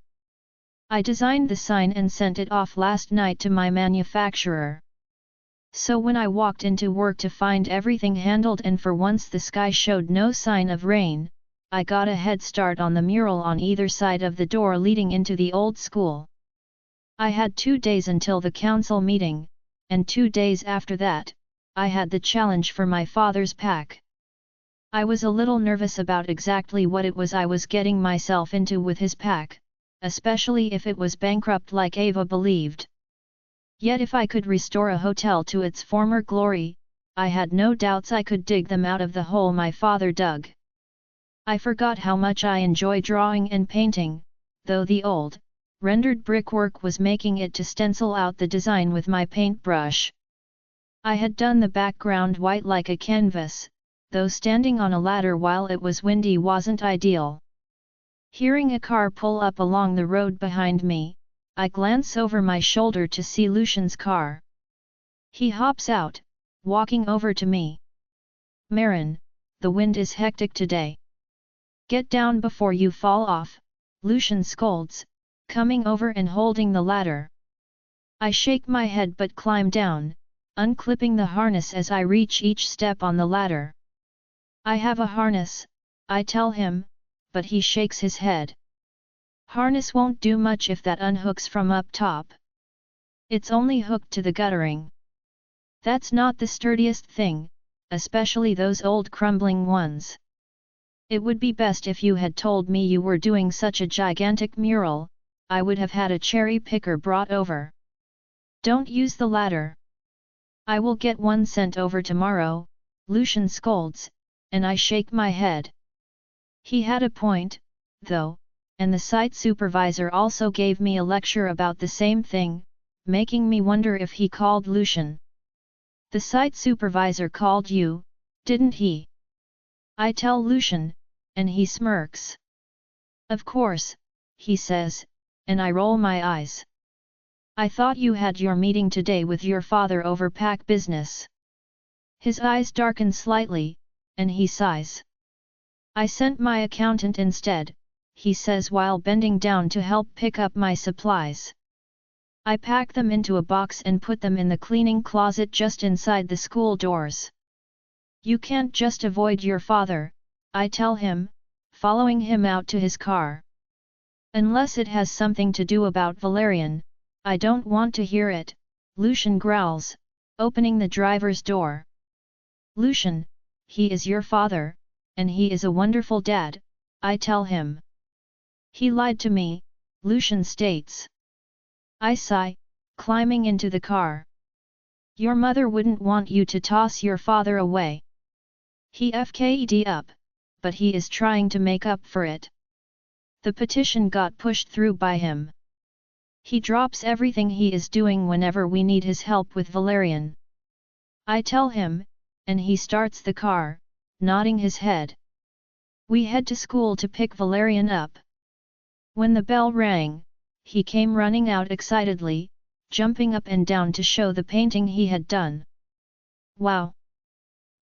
I designed the sign and sent it off last night to my manufacturer. So when I walked into work to find everything handled and for once the sky showed no sign of rain, I got a head start on the mural on either side of the door leading into the old school. I had 2 days until the council meeting, and 2 days after that, I had the challenge for my father's pack. I was a little nervous about exactly what it was I was getting myself into with his pack, especially if it was bankrupt like Ava believed. Yet if I could restore a hotel to its former glory, I had no doubts I could dig them out of the hole my father dug. I forgot how much I enjoy drawing and painting, though the old, rendered brickwork was making it to stencil out the design with my paintbrush. I had done the background white like a canvas, though standing on a ladder while it was windy wasn't ideal. Hearing a car pull up along the road behind me, I glance over my shoulder to see Lucian's car. He hops out, walking over to me. "Marin, the wind is hectic today. Get down before you fall off," Lucian scolds, coming over and holding the ladder. I shake my head but climb down, unclipping the harness as I reach each step on the ladder. "I have a harness," I tell him, but he shakes his head. "Harness won't do much if that unhooks from up top. It's only hooked to the guttering. That's not the sturdiest thing, especially those old crumbling ones. It would be best if you had told me you were doing such a gigantic mural, I would have had a cherry picker brought over. Don't use the ladder. I will get one sent over tomorrow," Lucian scolds, and I shake my head. He had a point, though, and the site supervisor also gave me a lecture about the same thing, making me wonder if he called Lucian. "The site supervisor called you, didn't he?" I tell Lucian, and he smirks. "Of course," he says, and I roll my eyes. "I thought you had your meeting today with your father over pack business." His eyes darken slightly, and he sighs. "I sent my accountant instead," he says while bending down to help pick up my supplies. I pack them into a box and put them in the cleaning closet just inside the school doors. "You can't just avoid your father," I tell him, following him out to his car. "Unless it has something to do about Valerian, I don't want to hear it," Lucian growls, opening the driver's door. "Lucian, he is your father, and he is a wonderful dad," I tell him. "He lied to me," Lucian states. I sigh, climbing into the car. "Your mother wouldn't want you to toss your father away. He fked up, but he is trying to make up for it. The petition got pushed through by him. He drops everything he is doing whenever we need his help with Valerian." I tell him, and he starts the car, nodding his head. We head to school to pick Valerian up. When the bell rang, he came running out excitedly, jumping up and down to show the painting he had done. "Wow!"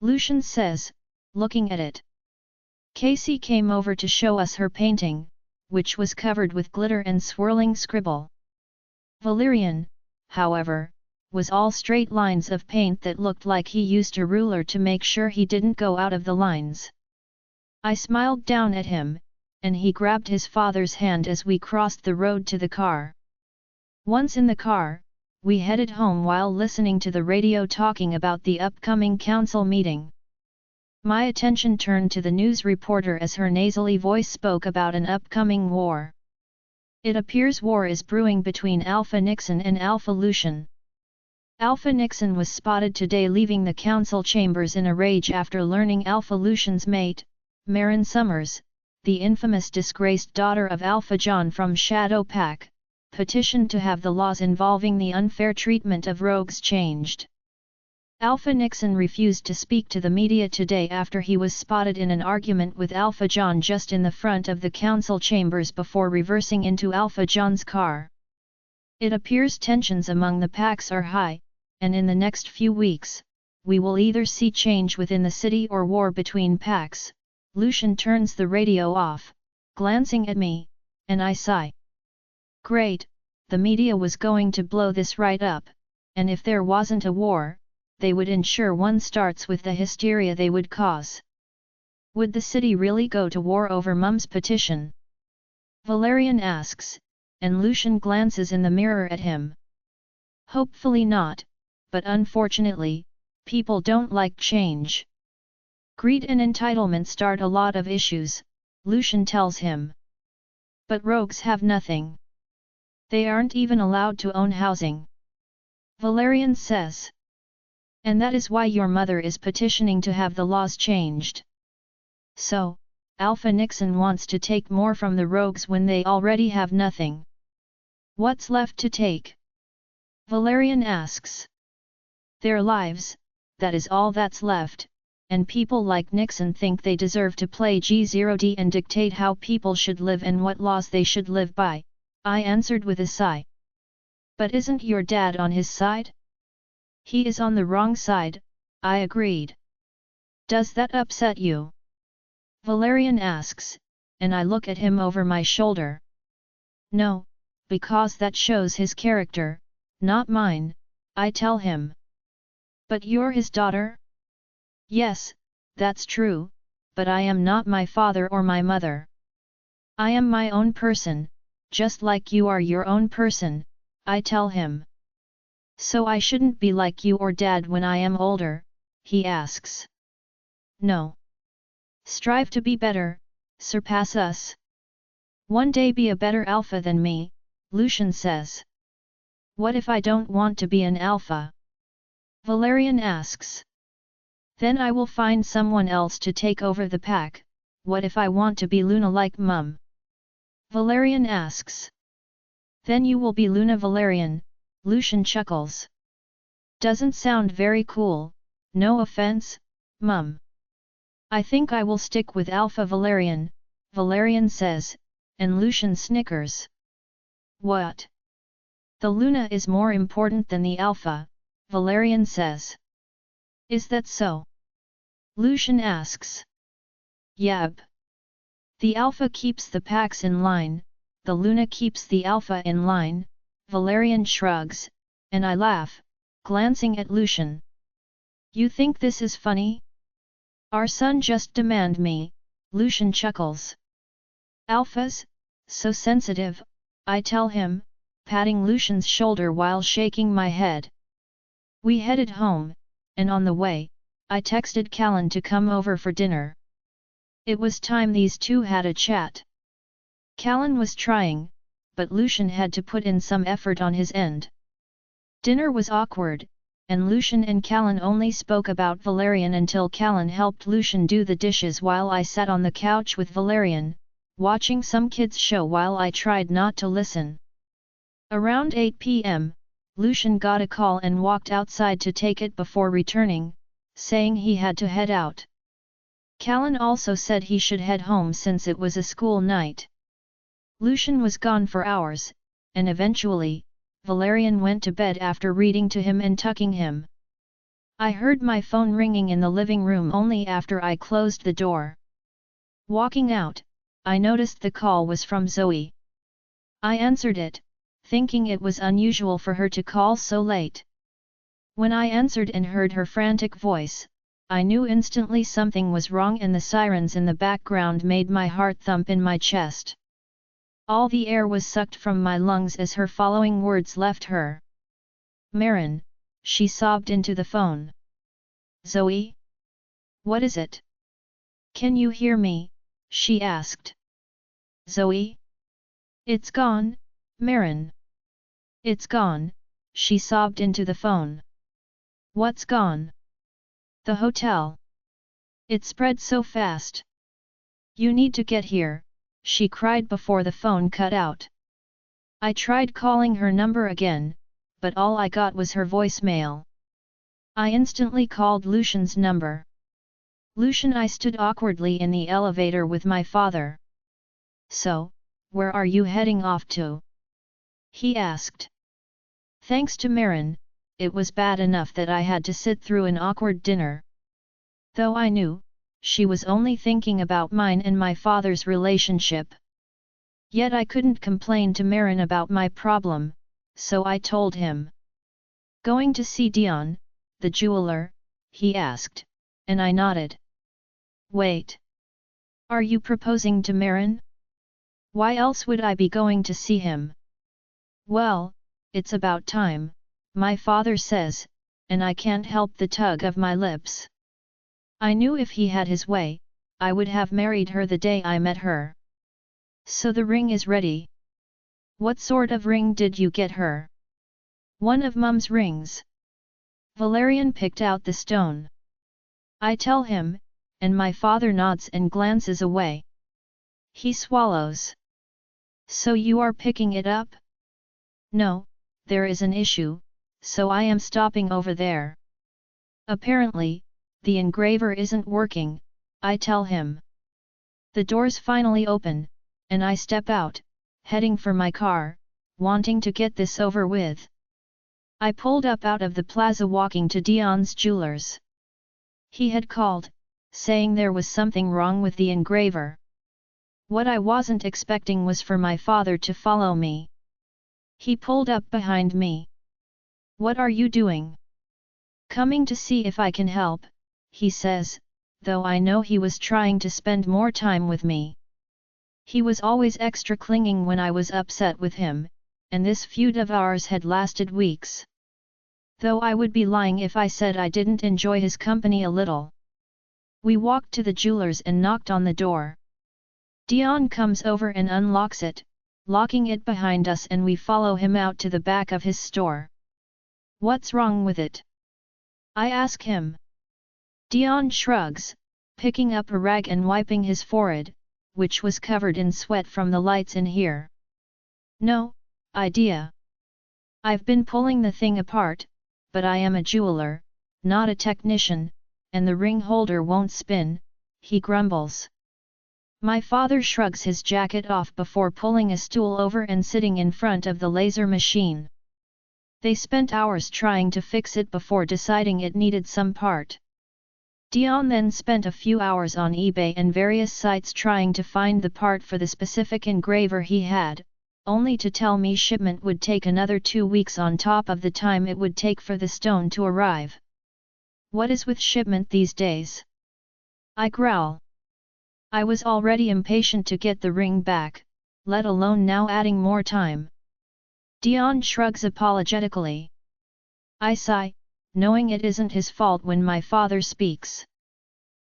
Lucian says, looking at it. Casey came over to show us her painting, which was covered with glitter and swirling scribble. Valerian, however, was all straight lines of paint that looked like he used a ruler to make sure he didn't go out of the lines. I smiled down at him, and he grabbed his father's hand as we crossed the road to the car. Once in the car, we headed home while listening to the radio talking about the upcoming council meeting. My attention turned to the news reporter as her nasally voice spoke about an upcoming war. It appears war is brewing between Alpha Nixon and Alpha Lucian. Alpha Nixon was spotted today leaving the council chambers in a rage after learning Alpha Lucian's mate, Marin Summers, the infamous disgraced daughter of Alpha John from Shadow Pack, petitioned to have the laws involving the unfair treatment of rogues changed. Alpha Nixon refused to speak to the media today after he was spotted in an argument with Alpha John just in the front of the council chambers before reversing into Alpha John's car. It appears tensions among the packs are high, and in the next few weeks, we will either see change within the city or war between packs. Lucian turns the radio off, glancing at me, and I sigh. Great, the media was going to blow this right up, and if there wasn't a war, they would ensure one starts with the hysteria they would cause. Would the city really go to war over Mum's petition? Valerian asks, and Lucian glances in the mirror at him. Hopefully not, but unfortunately, People don't like change. Greed and entitlement start a lot of issues, Lucian tells him. But rogues have nothing. They aren't even allowed to own housing. Valerian says. And that is why your mother is petitioning to have the laws changed. So, Alpha Nixon wants to take more from the rogues when they already have nothing. What's left to take? Valerian asks. Their lives, that is all that's left, and people like Nixon think they deserve to play G0D and dictate how people should live and what laws they should live by, I answered with a sigh. But isn't your dad on his side? He is on the wrong side, I agreed. Does that upset you? Valerian asks, and I look at him over my shoulder. No, because that shows his character, not mine, I tell him. But you're his daughter? Yes, that's true, but I am not my father or my mother. I am my own person, just like you are your own person, I tell him. So I shouldn't be like you or dad when I am older, he asks. No. Strive to be better, surpass us. One day be a better alpha than me, Lucian says. What if I don't want to be an alpha? Valerian asks. Then I will find someone else to take over the pack. What if I want to be Luna like Mum? Valerian asks. Then you will be Luna Valerian, Lucian chuckles. Doesn't sound very cool, no offense, Mum. I think I will stick with Alpha Valerian, Valerian says, and Lucian snickers. What? The Luna is more important than the Alpha, Valerian says. Is that so? Lucian asks. Yep. The Alpha keeps the packs in line, the Luna keeps the Alpha in line, Valerian shrugs, and I laugh, glancing at Lucian. You think this is funny? Our son just demanded me, Lucian chuckles. Alphas, so sensitive, I tell him, patting Lucian's shoulder while shaking my head. We headed home, and on the way, I texted Callan to come over for dinner. It was time these two had a chat. Callan was trying, but Lucian had to put in some effort on his end. Dinner was awkward, and Lucian and Callan only spoke about Valerian until Callan helped Lucian do the dishes while I sat on the couch with Valerian, watching some kids' show while I tried not to listen. Around 8 p.m., Lucian got a call and walked outside to take it before returning, saying he had to head out. Callan also said he should head home since it was a school night. Lucian was gone for hours, and eventually, Valerian went to bed after reading to him and tucking him. I heard my phone ringing in the living room only after I closed the door. Walking out, I noticed the call was from Zoe. I answered it, thinking it was unusual for her to call so late. When I answered and heard her frantic voice, I knew instantly something was wrong, and the sirens in the background made my heart thump in my chest. All the air was sucked from my lungs as her following words left her. Marin, she sobbed into the phone. Zoe? What is it? Can you hear me? She asked. Zoe? It's gone, Marin. It's gone, she sobbed into the phone. What's gone? The hotel. It spread so fast. You need to get here, she cried before the phone cut out. I tried calling her number again, but all I got was her voicemail. I instantly called Lucian's number. Lucian, I stood awkwardly in the elevator with my father. So, where are you heading off to? He asked. Thanks to Marin, it was bad enough that I had to sit through an awkward dinner. Though I knew, she was only thinking about mine and my father's relationship. Yet I couldn't complain to Marin about my problem, so I told him. Going to see Dion, the jeweler? He asked, and I nodded. Wait. Are you proposing to Marin? Why else would I be going to see him? Well, it's about time, my father says, and I can't help the tug of my lips. I knew if he had his way, I would have married her the day I met her. So the ring is ready. What sort of ring did you get her? One of Mum's rings. Valerian picked out the stone. I tell him, and my father nods and glances away. He swallows. So you are picking it up? No, there is an issue, so I am stopping over there. Apparently, the engraver isn't working, I tell him. The doors finally open, and I step out, heading for my car, wanting to get this over with. I pulled up out of the plaza walking to Dion's jewelers. He had called, saying there was something wrong with the engraver. What I wasn't expecting was for my father to follow me. He pulled up behind me. What are you doing? Coming to see if I can help, he says, though I know he was trying to spend more time with me. He was always extra clinging when I was upset with him, and this feud of ours had lasted weeks. Though I would be lying if I said I didn't enjoy his company a little. We walked to the jewelers and knocked on the door. Dion comes over and unlocks it, locking it behind us, and we follow him out to the back of his store. What's wrong with it? I ask him. Dion shrugs, picking up a rag and wiping his forehead, which was covered in sweat from the lights in here. No idea. I've been pulling the thing apart, but I am a jeweler, not a technician, and the ring holder won't spin, he grumbles. My father shrugs his jacket off before pulling a stool over and sitting in front of the laser machine. They spent hours trying to fix it before deciding it needed some part. Dion then spent a few hours on eBay and various sites trying to find the part for the specific engraver he had, only to tell me shipment would take another 2 weeks on top of the time it would take for the stone to arrive. What is with shipment these days? I growl. I was already impatient to get the ring back, let alone now adding more time. Dion shrugs apologetically. I sigh, knowing it isn't his fault when my father speaks.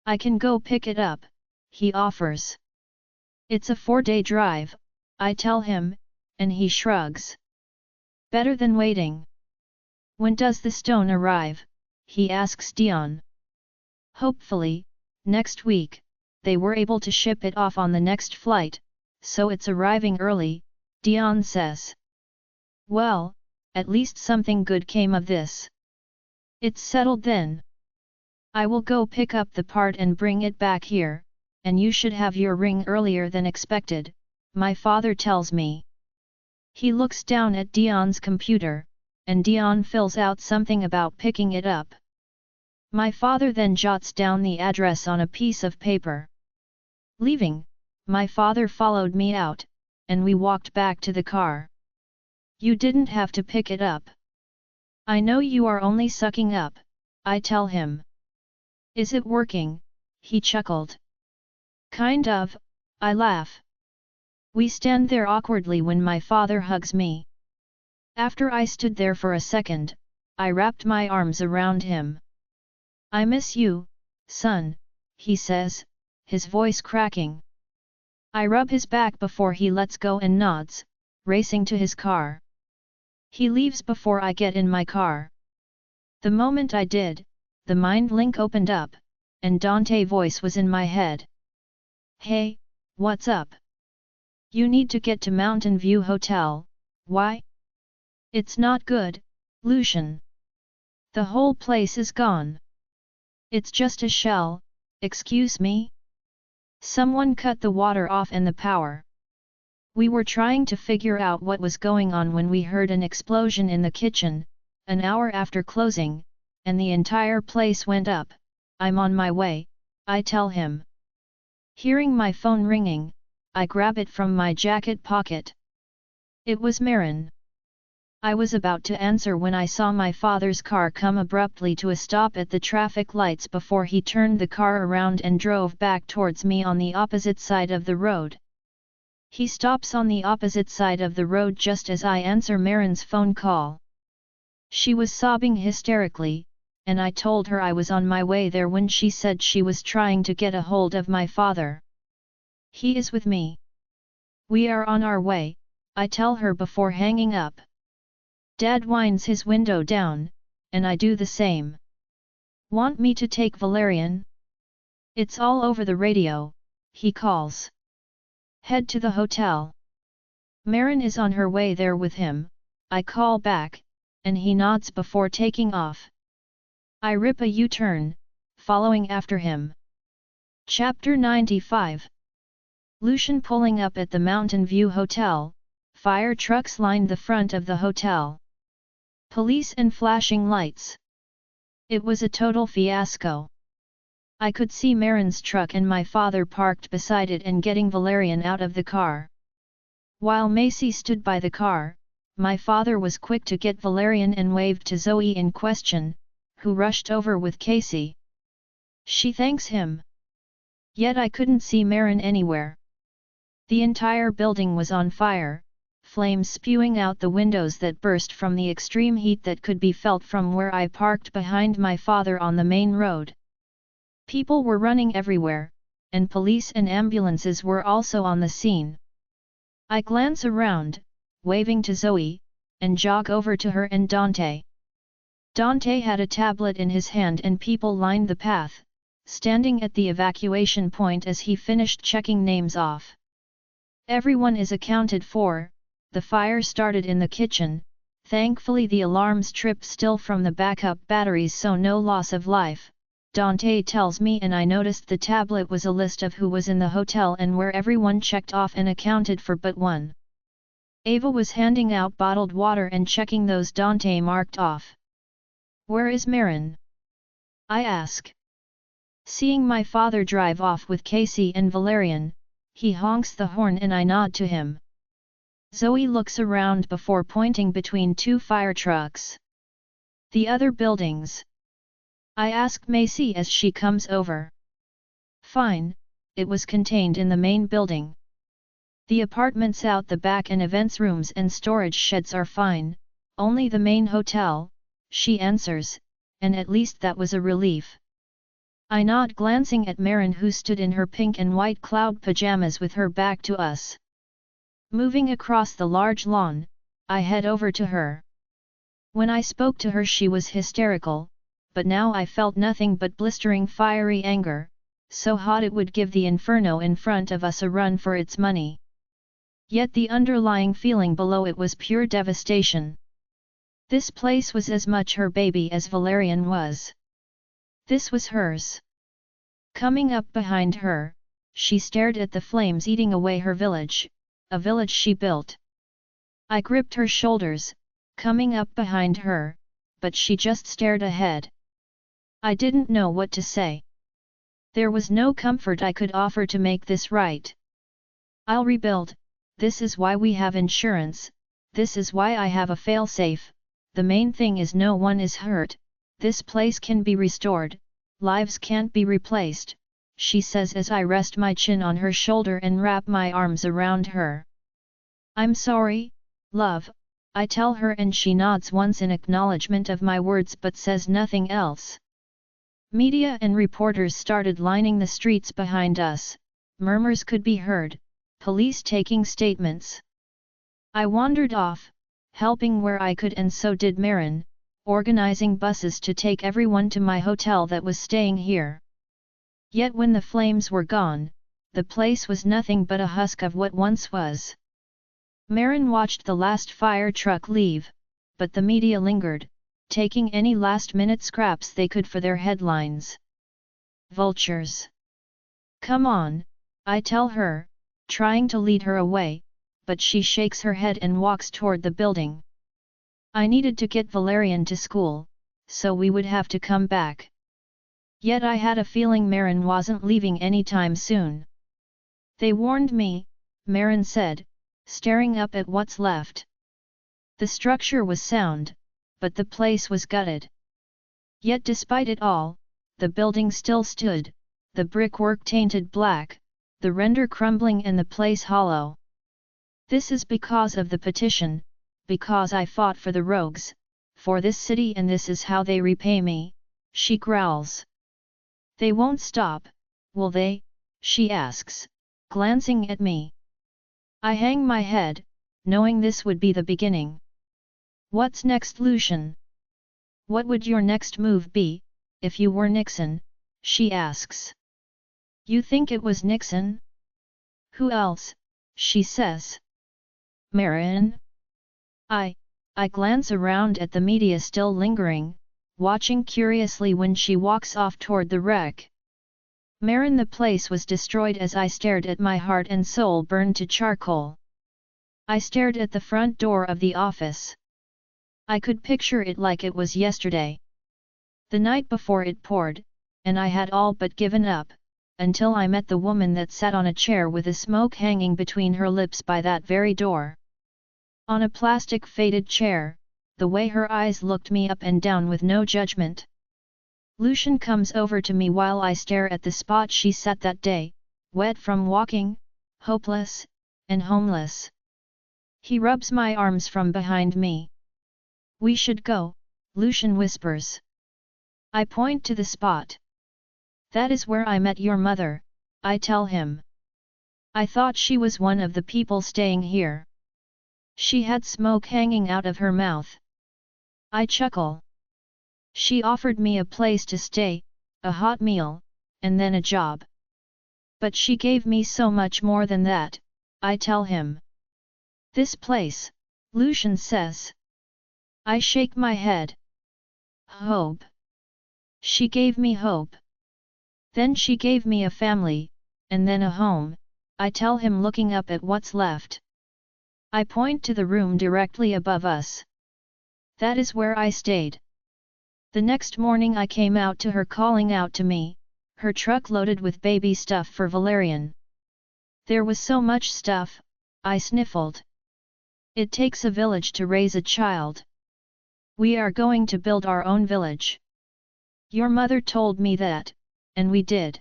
I can go pick it up, he offers. It's a 4-day drive, I tell him, and he shrugs. Better than waiting. When does the stone arrive? He asks Dion. Hopefully, next week. They were able to ship it off on the next flight, so it's arriving early, Dion says. Well, at least something good came of this. It's settled then. I will go pick up the part and bring it back here, and you should have your ring earlier than expected, my father tells me. He looks down at Dion's computer, and Dion fills out something about picking it up. My father then jots down the address on a piece of paper. Leaving, my father followed me out, and we walked back to the car. You didn't have to pick it up. I know you are only sucking up, I tell him. Is it working? He chuckled. Kind of, I laugh. We stand there awkwardly when my father hugs me. After I stood there for a second, I wrapped my arms around him. I miss you, son, he says, his voice cracking. I rub his back before he lets go and nods, racing to his car. He leaves before I get in my car. The moment I did, the mind link opened up, and Dante's voice was in my head. Hey, what's up? You need to get to Mountain View Hotel, why? It's not good, Lucian. The whole place is gone. It's just a shell, excuse me? Someone cut the water off and the power. We were trying to figure out what was going on when we heard an explosion in the kitchen, an hour after closing, and the entire place went up. I'm on my way, I tell him. Hearing my phone ringing, I grab it from my jacket pocket. It was Marin. I was about to answer when I saw my father's car come abruptly to a stop at the traffic lights before he turned the car around and drove back towards me on the opposite side of the road. He stops on the opposite side of the road just as I answer Marin's phone call. She was sobbing hysterically, and I told her I was on my way there when she said she was trying to get a hold of my father. He is with me. We are on our way, I tell her before hanging up. Dad winds his window down, and I do the same. Want me to take Valerian? It's all over the radio, he calls. Head to the hotel. Marin is on her way there with him, I call back, and he nods before taking off. I rip a U-turn, following after him. Chapter 95. Lucian pulling up at the Mountain View Hotel, fire trucks lined the front of the hotel. Police and flashing lights. It was a total fiasco. I could see Marin's truck and my father parked beside it and getting Valerian out of the car. While Macy stood by the car, my father was quick to get Valerian and waved to Zoe in question, who rushed over with Casey. She thanks him. Yet I couldn't see Marin anywhere. The entire building was on fire, flames spewing out the windows that burst from the extreme heat that could be felt from where I parked behind my father on the main road. People were running everywhere, and police and ambulances were also on the scene. I glance around, waving to Zoe, and jog over to her and Dante. Dante had a tablet in his hand and people lined the path, standing at the evacuation point as he finished checking names off. Everyone is accounted for. The fire started in the kitchen, thankfully the alarms trip still from the backup batteries so no loss of life, Dante tells me, and I noticed the tablet was a list of who was in the hotel and where everyone checked off and accounted for but one. Ava was handing out bottled water and checking those Dante marked off. Where is Marin? I ask. Seeing my father drive off with Casey and Valerian, he honks the horn and I nod to him. Zoe looks around before pointing between two fire trucks. The other buildings? I ask Macy as she comes over. Fine, it was contained in the main building. The apartments out the back and events rooms and storage sheds are fine, only the main hotel, she answers, and at least that was a relief. I nod, glancing at Marin, who stood in her pink and white cloud pajamas with her back to us. Moving across the large lawn, I head over to her. When I spoke to her she was hysterical, but now I felt nothing but blistering fiery anger, so hot it would give the inferno in front of us a run for its money. Yet the underlying feeling below it was pure devastation. This place was as much her baby as Valerian was. This was hers. Coming up behind her, she stared at the flames eating away her village, a village she built. I gripped her shoulders, coming up behind her, but she just stared ahead. I didn't know what to say. There was no comfort I could offer to make this right. I'll rebuild, this is why we have insurance, this is why I have a failsafe, the main thing is no one is hurt, this place can be restored, lives can't be replaced, she says as I rest my chin on her shoulder and wrap my arms around her. I'm sorry, love, I tell her, and she nods once in acknowledgement of my words but says nothing else. Media and reporters started lining the streets behind us, murmurs could be heard, police taking statements. I wandered off, helping where I could, and so did Marin, organizing buses to take everyone to my hotel that was staying here. Yet when the flames were gone, the place was nothing but a husk of what once was. Marin watched the last fire truck leave, but the media lingered, taking any last-minute scraps they could for their headlines. Vultures. Come on, I tell her, trying to lead her away, but she shakes her head and walks toward the building. I needed to get Valerian to school, so we would have to come back. Yet I had a feeling Marin wasn't leaving anytime soon. They warned me, Marin said, staring up at what's left. The structure was sound, but the place was gutted. Yet despite it all, the building still stood, the brickwork tainted black, the render crumbling and the place hollow. This is because of the petition, because I fought for the rogues, for this city, and this is how they repay me, she growls. They won't stop, will they? She asks, glancing at me. I hang my head, knowing this would be the beginning. What's next, Lucian? What would your next move be, if you were Nixon? She asks. You think it was Nixon? Who else? She says. Marion? I glance around at the media still lingering, watching curiously when she walks off toward the wreck. Marin, the place was destroyed as I stared at my heart and soul burned to charcoal. I stared at the front door of the office. I could picture it like it was yesterday. The night before it poured, and I had all but given up, until I met the woman that sat on a chair with a smoke hanging between her lips by that very door. On a plastic faded chair, the way her eyes looked me up and down with no judgment. Lucian comes over to me while I stare at the spot she sat that day, wet from walking, hopeless, and homeless. He rubs my arms from behind me. We should go, Lucian whispers. I point to the spot. That is where I met your mother, I tell him. I thought she was one of the people staying here. She had smoke hanging out of her mouth. I chuckle. She offered me a place to stay, a hot meal, and then a job. But she gave me so much more than that, I tell him. This place, Lucian says. I shake my head. Hope. She gave me hope. Then she gave me a family, and then a home, I tell him, looking up at what's left. I point to the room directly above us. That is where I stayed. The next morning I came out to her calling out to me, her truck loaded with baby stuff for Valerian. There was so much stuff, I sniffled. It takes a village to raise a child. We are going to build our own village. Your mother told me that, and we did.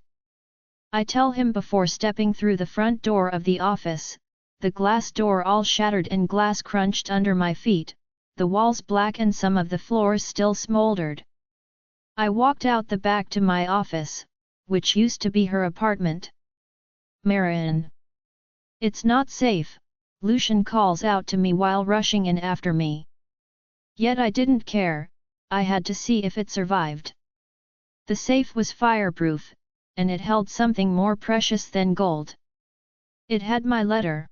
I tell him before stepping through the front door of the office, the glass door all shattered and glass crunched under my feet, the walls black and some of the floors still smoldered. I walked out the back to my office, which used to be her apartment. Marion. It's not safe, Lucian calls out to me while rushing in after me. Yet I didn't care, I had to see if it survived. The safe was fireproof, and it held something more precious than gold. It had my letter.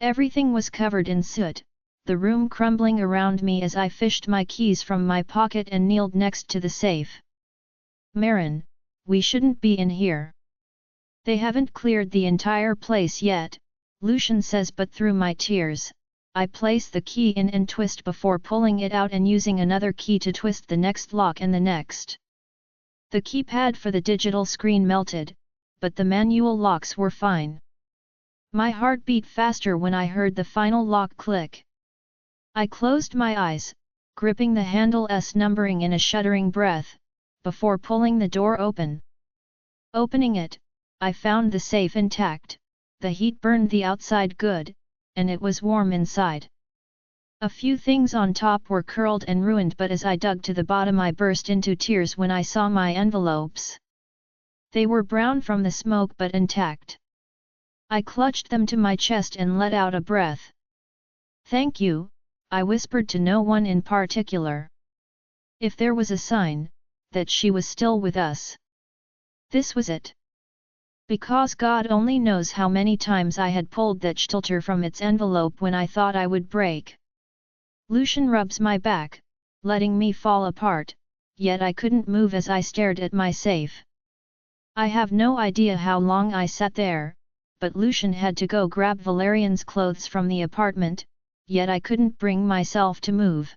Everything was covered in soot, the room crumbling around me as I fished my keys from my pocket and kneeled next to the safe. Marin, we shouldn't be in here. They haven't cleared the entire place yet, Lucian says, but through my tears, I place the key in and twist before pulling it out and using another key to twist the next lock and the next. The keypad for the digital screen melted, but the manual locks were fine. My heart beat faster when I heard the final lock click. I closed my eyes, gripping the handle S numbering in a shuddering breath, before pulling the door open. Opening it, I found the safe intact, the heat burned the outside good, and it was warm inside. A few things on top were curled and ruined, but as I dug to the bottom I burst into tears when I saw my envelopes. They were brown from the smoke but intact. I clutched them to my chest and let out a breath. Thank you, I whispered to no one in particular. If there was a sign, that she was still with us. This was it. Because God only knows how many times I had pulled that stilter from its envelope when I thought I would break. Lucian rubs my back, letting me fall apart, yet I couldn't move as I stared at my safe. I have no idea how long I sat there, but Lucian had to go grab Valerian's clothes from the apartment, yet I couldn't bring myself to move.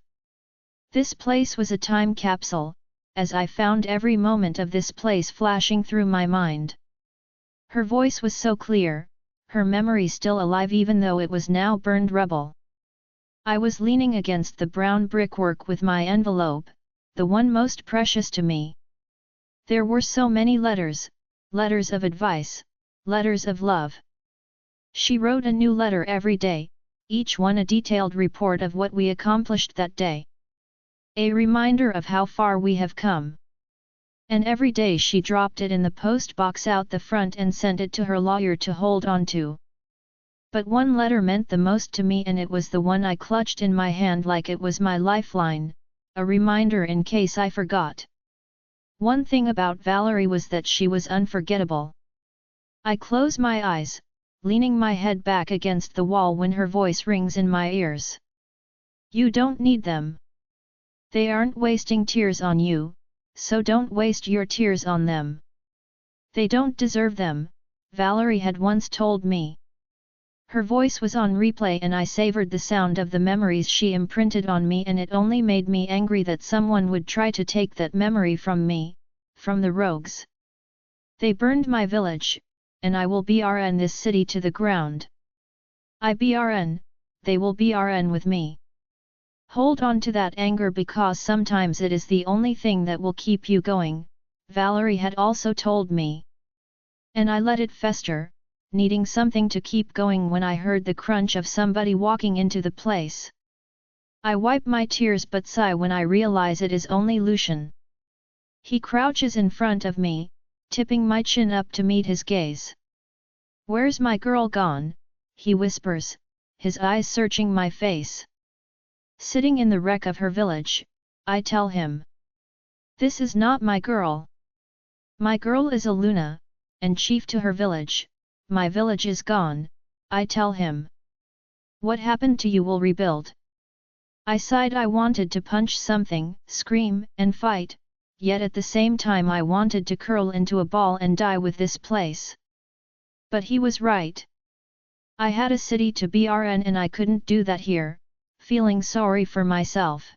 This place was a time capsule, as I found every moment of this place flashing through my mind. Her voice was so clear, her memory still alive even though it was now burned rubble. I was leaning against the brown brickwork with my envelope, the one most precious to me. There were so many letters, letters of advice, letters of love. She wrote a new letter every day, each one a detailed report of what we accomplished that day. A reminder of how far we have come. And every day she dropped it in the post box out the front and sent it to her lawyer to hold on to. But one letter meant the most to me, and it was the one I clutched in my hand like it was my lifeline, a reminder in case I forgot. One thing about Valerie was that she was unforgettable. I close my eyes, leaning my head back against the wall when her voice rings in my ears. You don't need them. They aren't wasting tears on you, so don't waste your tears on them. They don't deserve them, Valerie had once told me. Her voice was on replay and I savored the sound of the memories she imprinted on me, and it only made me angry that someone would try to take that memory from me, from the rogues. They burned my village, and I will BRN this city to the ground. I BRN, they will BRN with me. Hold on to that anger because sometimes it is the only thing that will keep you going, Valerie had also told me. And I let it fester, needing something to keep going when I heard the crunch of somebody walking into the place. I wipe my tears but sigh when I realize it is only Lucian. He crouches in front of me, tipping my chin up to meet his gaze. Where's my girl gone? He whispers, his eyes searching my face. Sitting in the wreck of her village, I tell him. This is not my girl. My girl is a Luna, and chief to her village. My village is gone, I tell him. What happened to you will rebuild. I sighed. I wanted to punch something, scream, and fight, yet at the same time I wanted to curl into a ball and die with this place. But he was right. I had a city to BRN and I couldn't do that here, feeling sorry for myself.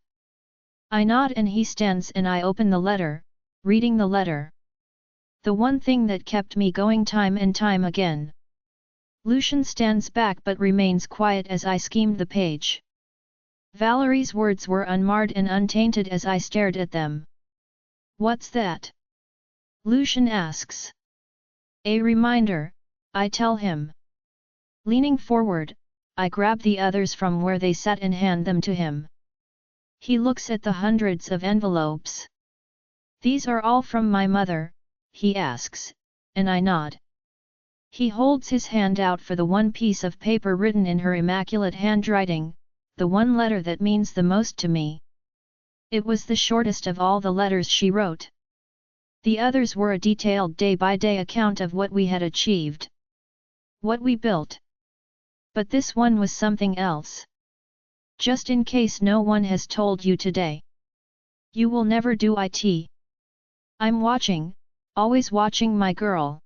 I nod and he stands and I open the letter, reading the letter. The one thing that kept me going time and time again. Lucian stands back but remains quiet as I skimmed the page. Valerie's words were unmarred and untainted as I stared at them. What's that? Lucian asks. A reminder, I tell him. Leaning forward, I grab the others from where they sat and hand them to him. He looks at the hundreds of envelopes. These are all from my mother, he asks, and I nod. He holds his hand out for the one piece of paper written in her immaculate handwriting, the one letter that means the most to me. It was the shortest of all the letters she wrote. The others were a detailed day-by-day account of what we had achieved. What we built. But this one was something else. Just in case no one has told you today. You will never do it. I'm watching, always watching my girl.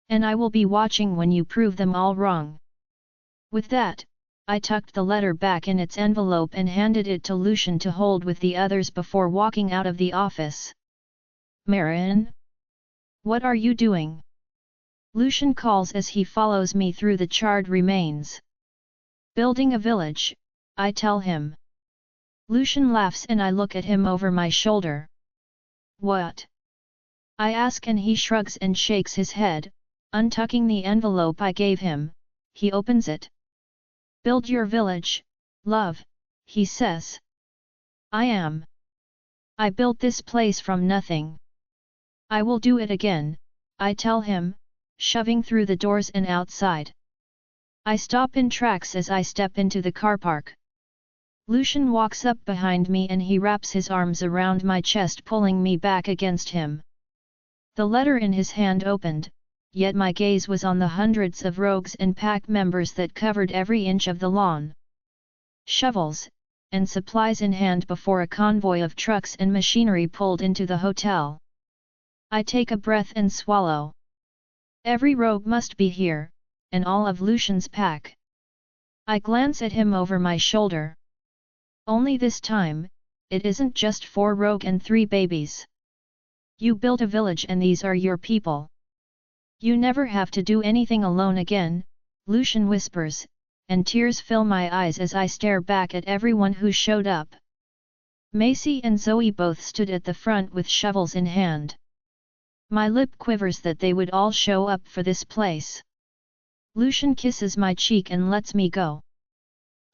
And I will be watching when you prove them all wrong. With that, I tucked the letter back in its envelope and handed it to Lucian to hold with the others before walking out of the office. Marin? What are you doing? Lucian calls as he follows me through the charred remains. Building a village, I tell him. Lucian laughs and I look at him over my shoulder. What? I ask and he shrugs and shakes his head, untucking the envelope I gave him. He opens it. Build your village, love, he says. I am. I built this place from nothing. I will do it again, I tell him, shoving through the doors and outside. I stop in tracks as I step into the car park. Lucian walks up behind me and he wraps his arms around my chest, pulling me back against him. The letter in his hand opened, yet my gaze was on the hundreds of rogues and pack members that covered every inch of the lawn. Shovels, and supplies in hand before a convoy of trucks and machinery pulled into the hotel. I take a breath and swallow. Every rogue must be here, and all of Lucian's pack. I glance at him over my shoulder. Only this time, it isn't just 4 rogue and 3 babies. You built a village and these are your people. You never have to do anything alone again, Lucian whispers, and tears fill my eyes as I stare back at everyone who showed up. Macy and Zoe both stood at the front with shovels in hand. My lip quivers that they would all show up for this place. Lucian kisses my cheek and lets me go.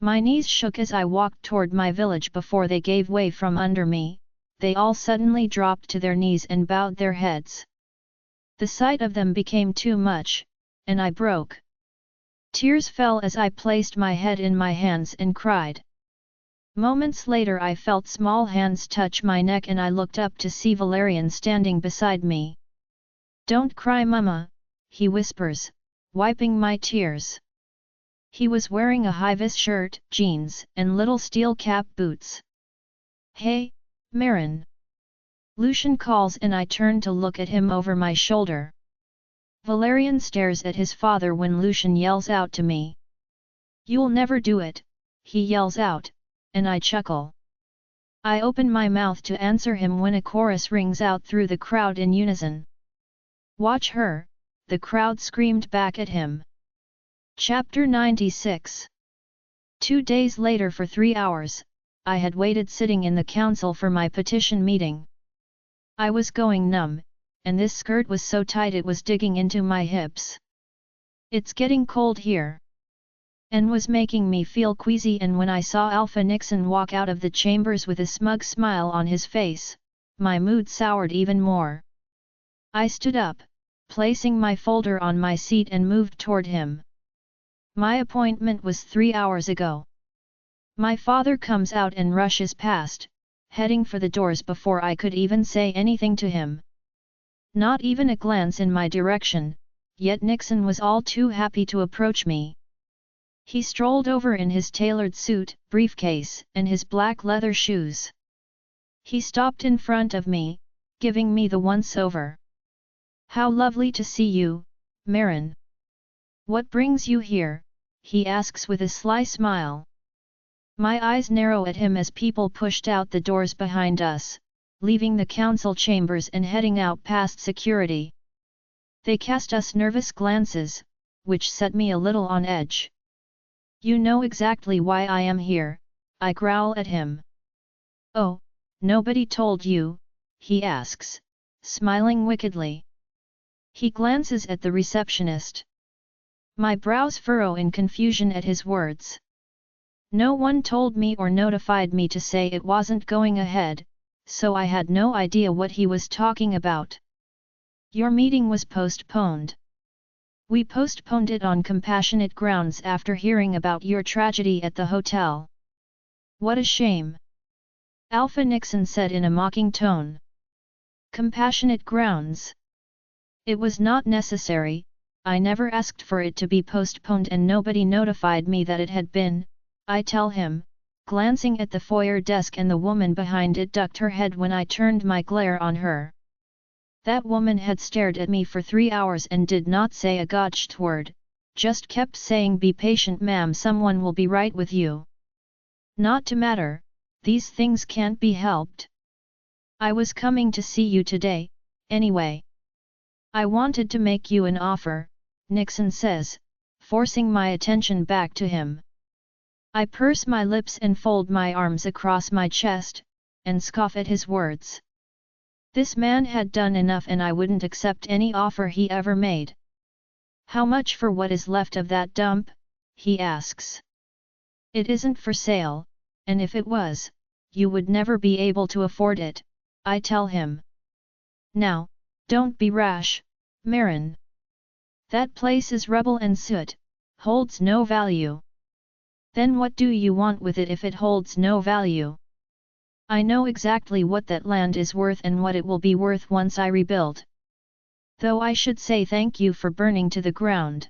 My knees shook as I walked toward my village before they gave way from under me, they all suddenly dropped to their knees and bowed their heads. The sight of them became too much, and I broke. Tears fell as I placed my head in my hands and cried. Moments later I felt small hands touch my neck and I looked up to see Valerian standing beside me. "Don't cry, Mama," he whispers, wiping my tears. He was wearing a high-vis shirt, jeans, and little steel cap boots. "Hey, Marin!" Lucian calls and I turn to look at him over my shoulder. Valerian stares at his father when Lucian yells out to me. "You'll never do it," he yells out, and I chuckle. I open my mouth to answer him when a chorus rings out through the crowd in unison. "Watch her," the crowd screamed back at him. Chapter 96. 2 days later, for 3 hours, I had waited sitting in the council for my petition meeting. I was going numb, and this skirt was so tight it was digging into my hips. "It's getting cold here," and was making me feel queasy, and when I saw Alpha Nixon walk out of the chambers with a smug smile on his face, my mood soured even more. I stood up, placing my folder on my seat and moved toward him. My appointment was 3 hours ago. My father comes out and rushes past, heading for the doors before I could even say anything to him. Not even a glance in my direction, yet Nixon was all too happy to approach me. He strolled over in his tailored suit, briefcase, and his black leather shoes. He stopped in front of me, giving me the once-over. "How lovely to see you, Marin. What brings you here?" he asks with a sly smile. My eyes narrow at him as people pushed out the doors behind us, leaving the council chambers and heading out past security. They cast us nervous glances, which set me a little on edge. "You know exactly why I am here," I growl at him. "Oh, nobody told you?" he asks, smiling wickedly. He glances at the receptionist. My brows furrow in confusion at his words. No one told me or notified me to say it wasn't going ahead, so I had no idea what he was talking about. "Your meeting was postponed. We postponed it on compassionate grounds after hearing about your tragedy at the hotel." "What a shame," Alpha Nixon said in a mocking tone. "Compassionate grounds? It was not necessary. I never asked for it to be postponed and nobody notified me that it had been," I tell him, glancing at the foyer desk, and the woman behind it ducked her head when I turned my glare on her. That woman had stared at me for 3 hours and did not say a gotched word, just kept saying, "Be patient, ma'am, someone will be right with you." Not to matter, these things can't be helped. "I was coming to see you today, anyway. I wanted to make you an offer," Nixon says, forcing my attention back to him. I purse my lips and fold my arms across my chest, and scoff at his words. This man had done enough and I wouldn't accept any offer he ever made. "How much for what is left of that dump?" he asks. "It isn't for sale, and if it was, you would never be able to afford it," I tell him. "Now, don't be rash, Marin. That place is rubble and soot, holds no value." "Then what do you want with it if it holds no value?" "I know exactly what that land is worth and what it will be worth once I rebuild. Though I should say thank you for burning to the ground."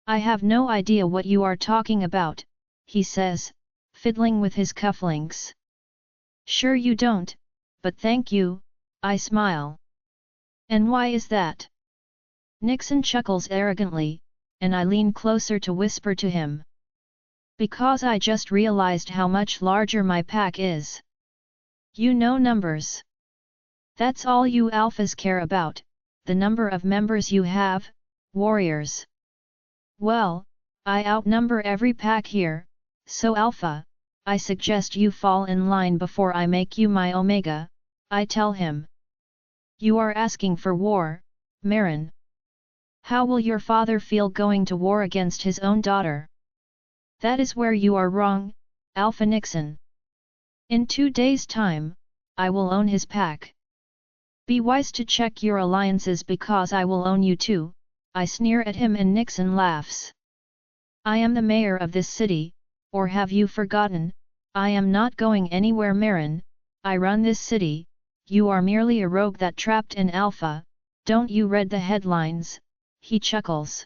"I have no idea what you are talking about," he says, fiddling with his cufflinks. "Sure you don't, but thank you," I smile. "And why is that?" Nixon chuckles arrogantly, and I lean closer to whisper to him. "Because I just realized how much larger my pack is. You know numbers. That's all you alphas care about, the number of members you have, warriors. Well, I outnumber every pack here, so Alpha, I suggest you fall in line before I make you my Omega," I tell him. "You are asking for war, Marin. How will your father feel going to war against his own daughter?" "That is where you are wrong, Alpha Nixon. In 2 days' time, I will own his pack. Be wise to check your alliances because I will own you too, I sneer at him and Nixon laughs. I am the mayor of this city, or have you forgotten? I am not going anywhere, Marin. I run this city. You are merely a rogue that trapped an alpha. Don't you read the headlines? He chuckles.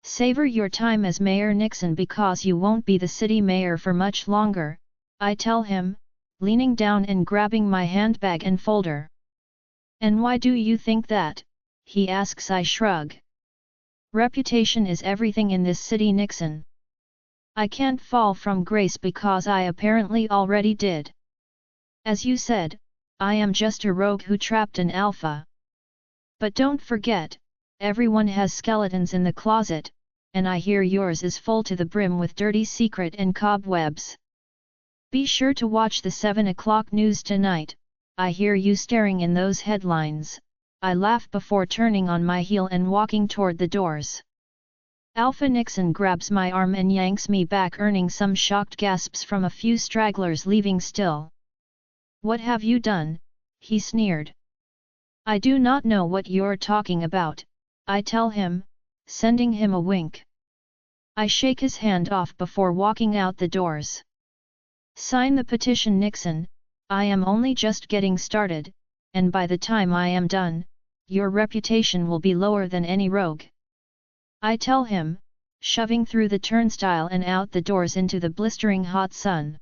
Savor your time as Mayor Nixon because you won't be the city mayor for much longer, I tell him, leaning down and grabbing my handbag and folder. And why do you think that? He asks. I shrug. Reputation is everything in this city, Nixon. I can't fall from grace because I apparently already did. As you said, I am just a rogue who trapped an alpha. But don't forget, everyone has skeletons in the closet, and I hear yours is full to the brim with dirty secret and cobwebs. Be sure to watch the 7 o'clock news tonight. I hear you staring in those headlines. I laugh before turning on my heel and walking toward the doors. Alpha Nixon grabs my arm and yanks me back, earning some shocked gasps from a few stragglers leaving still. What have you done? He sneered. I do not know what you're talking about, I tell him, sending him a wink. I shake his hand off before walking out the doors. Sign the petition, Nixon. I am only just getting started, and by the time I am done, your reputation will be lower than any rogue. I tell him, shoving through the turnstile and out the doors into the blistering hot sun.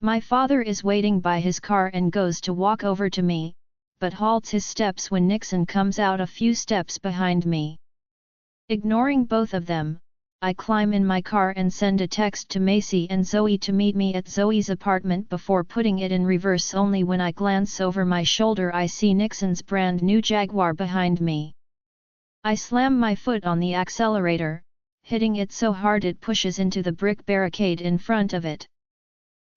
My father is waiting by his car and goes to walk over to me, but halts his steps when Nixon comes out a few steps behind me. Ignoring both of them, I climb in my car and send a text to Macy and Zoe to meet me at Zoe's apartment before putting it in reverse. Only when I glance over my shoulder I see Nixon's brand new Jaguar behind me. I slam my foot on the accelerator, hitting it so hard it pushes into the brick barricade in front of it.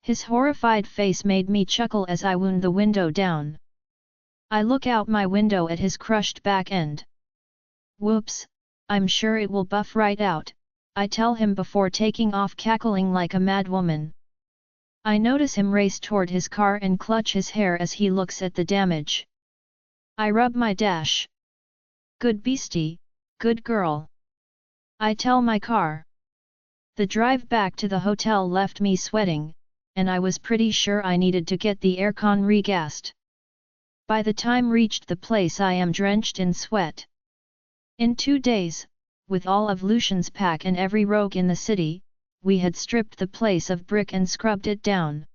His horrified face made me chuckle as I wound the window down. I look out my window at his crushed back end. Whoops, I'm sure it will buff right out, I tell him before taking off cackling like a madwoman. I notice him race toward his car and clutch his hair as he looks at the damage. I rub my dash. Good beastie, good girl, I tell my car. The drive back to the hotel left me sweating, and I was pretty sure I needed to get the aircon regassed. By the time reached the place I am drenched in sweat. In 2 days, with all of Lucian's pack and every rogue in the city, we had stripped the place of brick and scrubbed it down.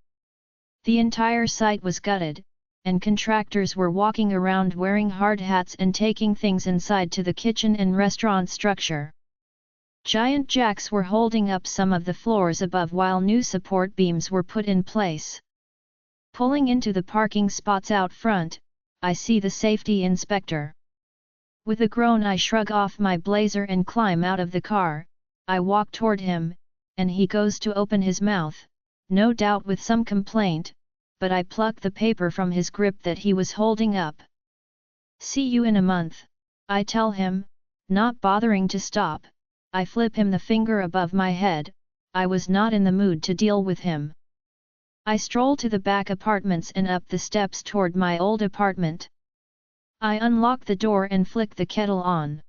The entire site was gutted, and contractors were walking around wearing hard hats and taking things inside to the kitchen and restaurant structure. Giant jacks were holding up some of the floors above while new support beams were put in place. Pulling into the parking spots out front, I see the safety inspector. With a groan I shrug off my blazer and climb out of the car. I walk toward him, and he goes to open his mouth, no doubt with some complaint, but I pluck the paper from his grip that he was holding up. See you in a month, I tell him, not bothering to stop. I flip him the finger above my head. I was not in the mood to deal with him. I stroll to the back apartments and up the steps toward my old apartment. I unlock the door and flick the kettle on.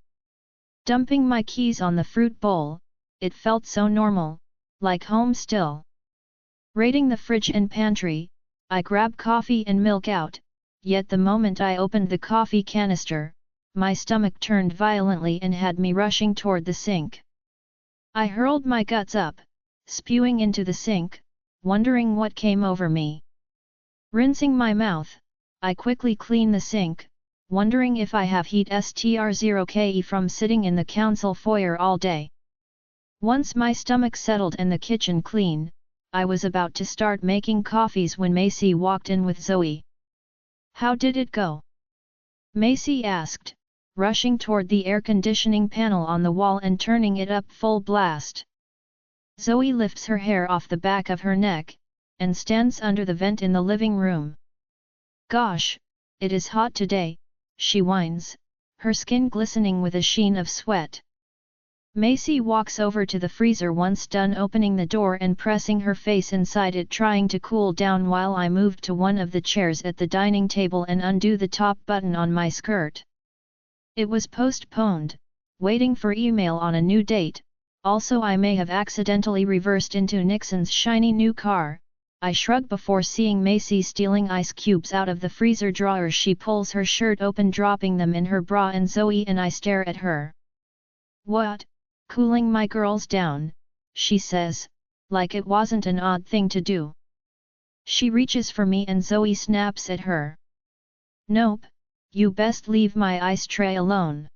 Dumping my keys on the fruit bowl, it felt so normal, like home still. Raiding the fridge and pantry, I grab coffee and milk out, yet the moment I opened the coffee canister, my stomach turned violently and had me rushing toward the sink. I hurled my guts up, spewing into the sink, wondering what came over me. Rinsing my mouth, I quickly clean the sink, wondering if I have heat str0ke from sitting in the council foyer all day. Once my stomach settled and the kitchen clean, I was about to start making coffees when Macy walked in with Zoe. How did it go? Macy asked, rushing toward the air conditioning panel on the wall and turning it up full blast. Zoe lifts her hair off the back of her neck, and stands under the vent in the living room. Gosh, it is hot today, she whines, her skin glistening with a sheen of sweat. Macy walks over to the freezer once done opening the door and pressing her face inside it, trying to cool down while I moved to one of the chairs at the dining table and undo the top button on my skirt. It was postponed, waiting for email on a new date. Also, I may have accidentally reversed into Nixon's shiny new car. I shrug before seeing Macy stealing ice cubes out of the freezer drawer. She pulls her shirt open, dropping them in her bra, and Zoe and I stare at her. "What? Cooling my girls down," she says, like it wasn't an odd thing to do. She reaches for me and Zoe snaps at her. "Nope, you best leave my ice tray alone.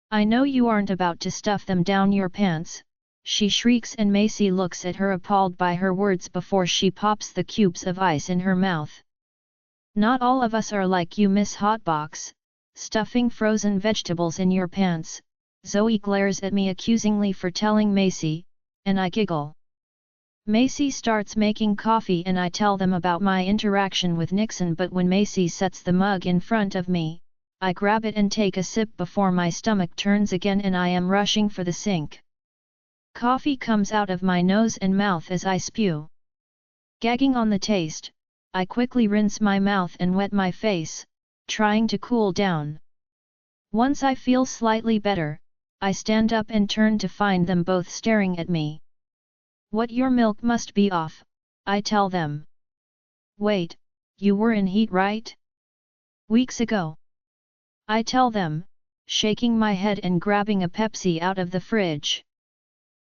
I know you aren't about to stuff them down your pants," she shrieks, and Macy looks at her appalled by her words before she pops the cubes of ice in her mouth. "Not all of us are like you, Miss Hotbox, stuffing frozen vegetables in your pants." Zoe glares at me accusingly for telling Macy, and I giggle. Macy starts making coffee and I tell them about my interaction with Nixon, but when Macy sets the mug in front of me, I grab it and take a sip before my stomach turns again and I am rushing for the sink. Coffee comes out of my nose and mouth as I spew. Gagging on the taste, I quickly rinse my mouth and wet my face, trying to cool down. Once I feel slightly better, I stand up and turn to find them both staring at me. "What, your milk must be off," I tell them. "Wait, you were in heat, right?" "Weeks ago," I tell them, shaking my head and grabbing a Pepsi out of the fridge.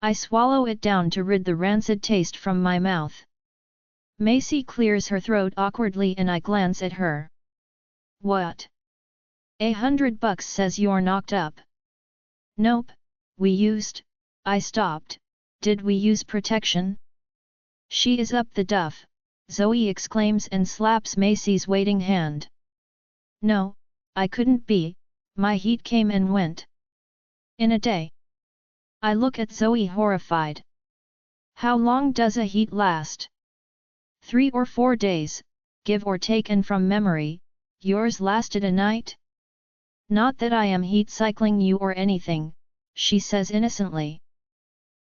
I swallow it down to rid the rancid taste from my mouth. Macy clears her throat awkwardly and I glance at her. "What? $100 says you're knocked up." "Nope, we used," I stopped. "Did we use protection?" "She is up the duff," Zoe exclaims and slaps Macy's waiting hand. "No, I couldn't be, my heat came and went. In a day." I look at Zoe horrified. "How long does a heat last?" 3 or 4 days, give or take, and from memory, yours lasted a night? "Not that I am heat cycling you or anything," she says innocently.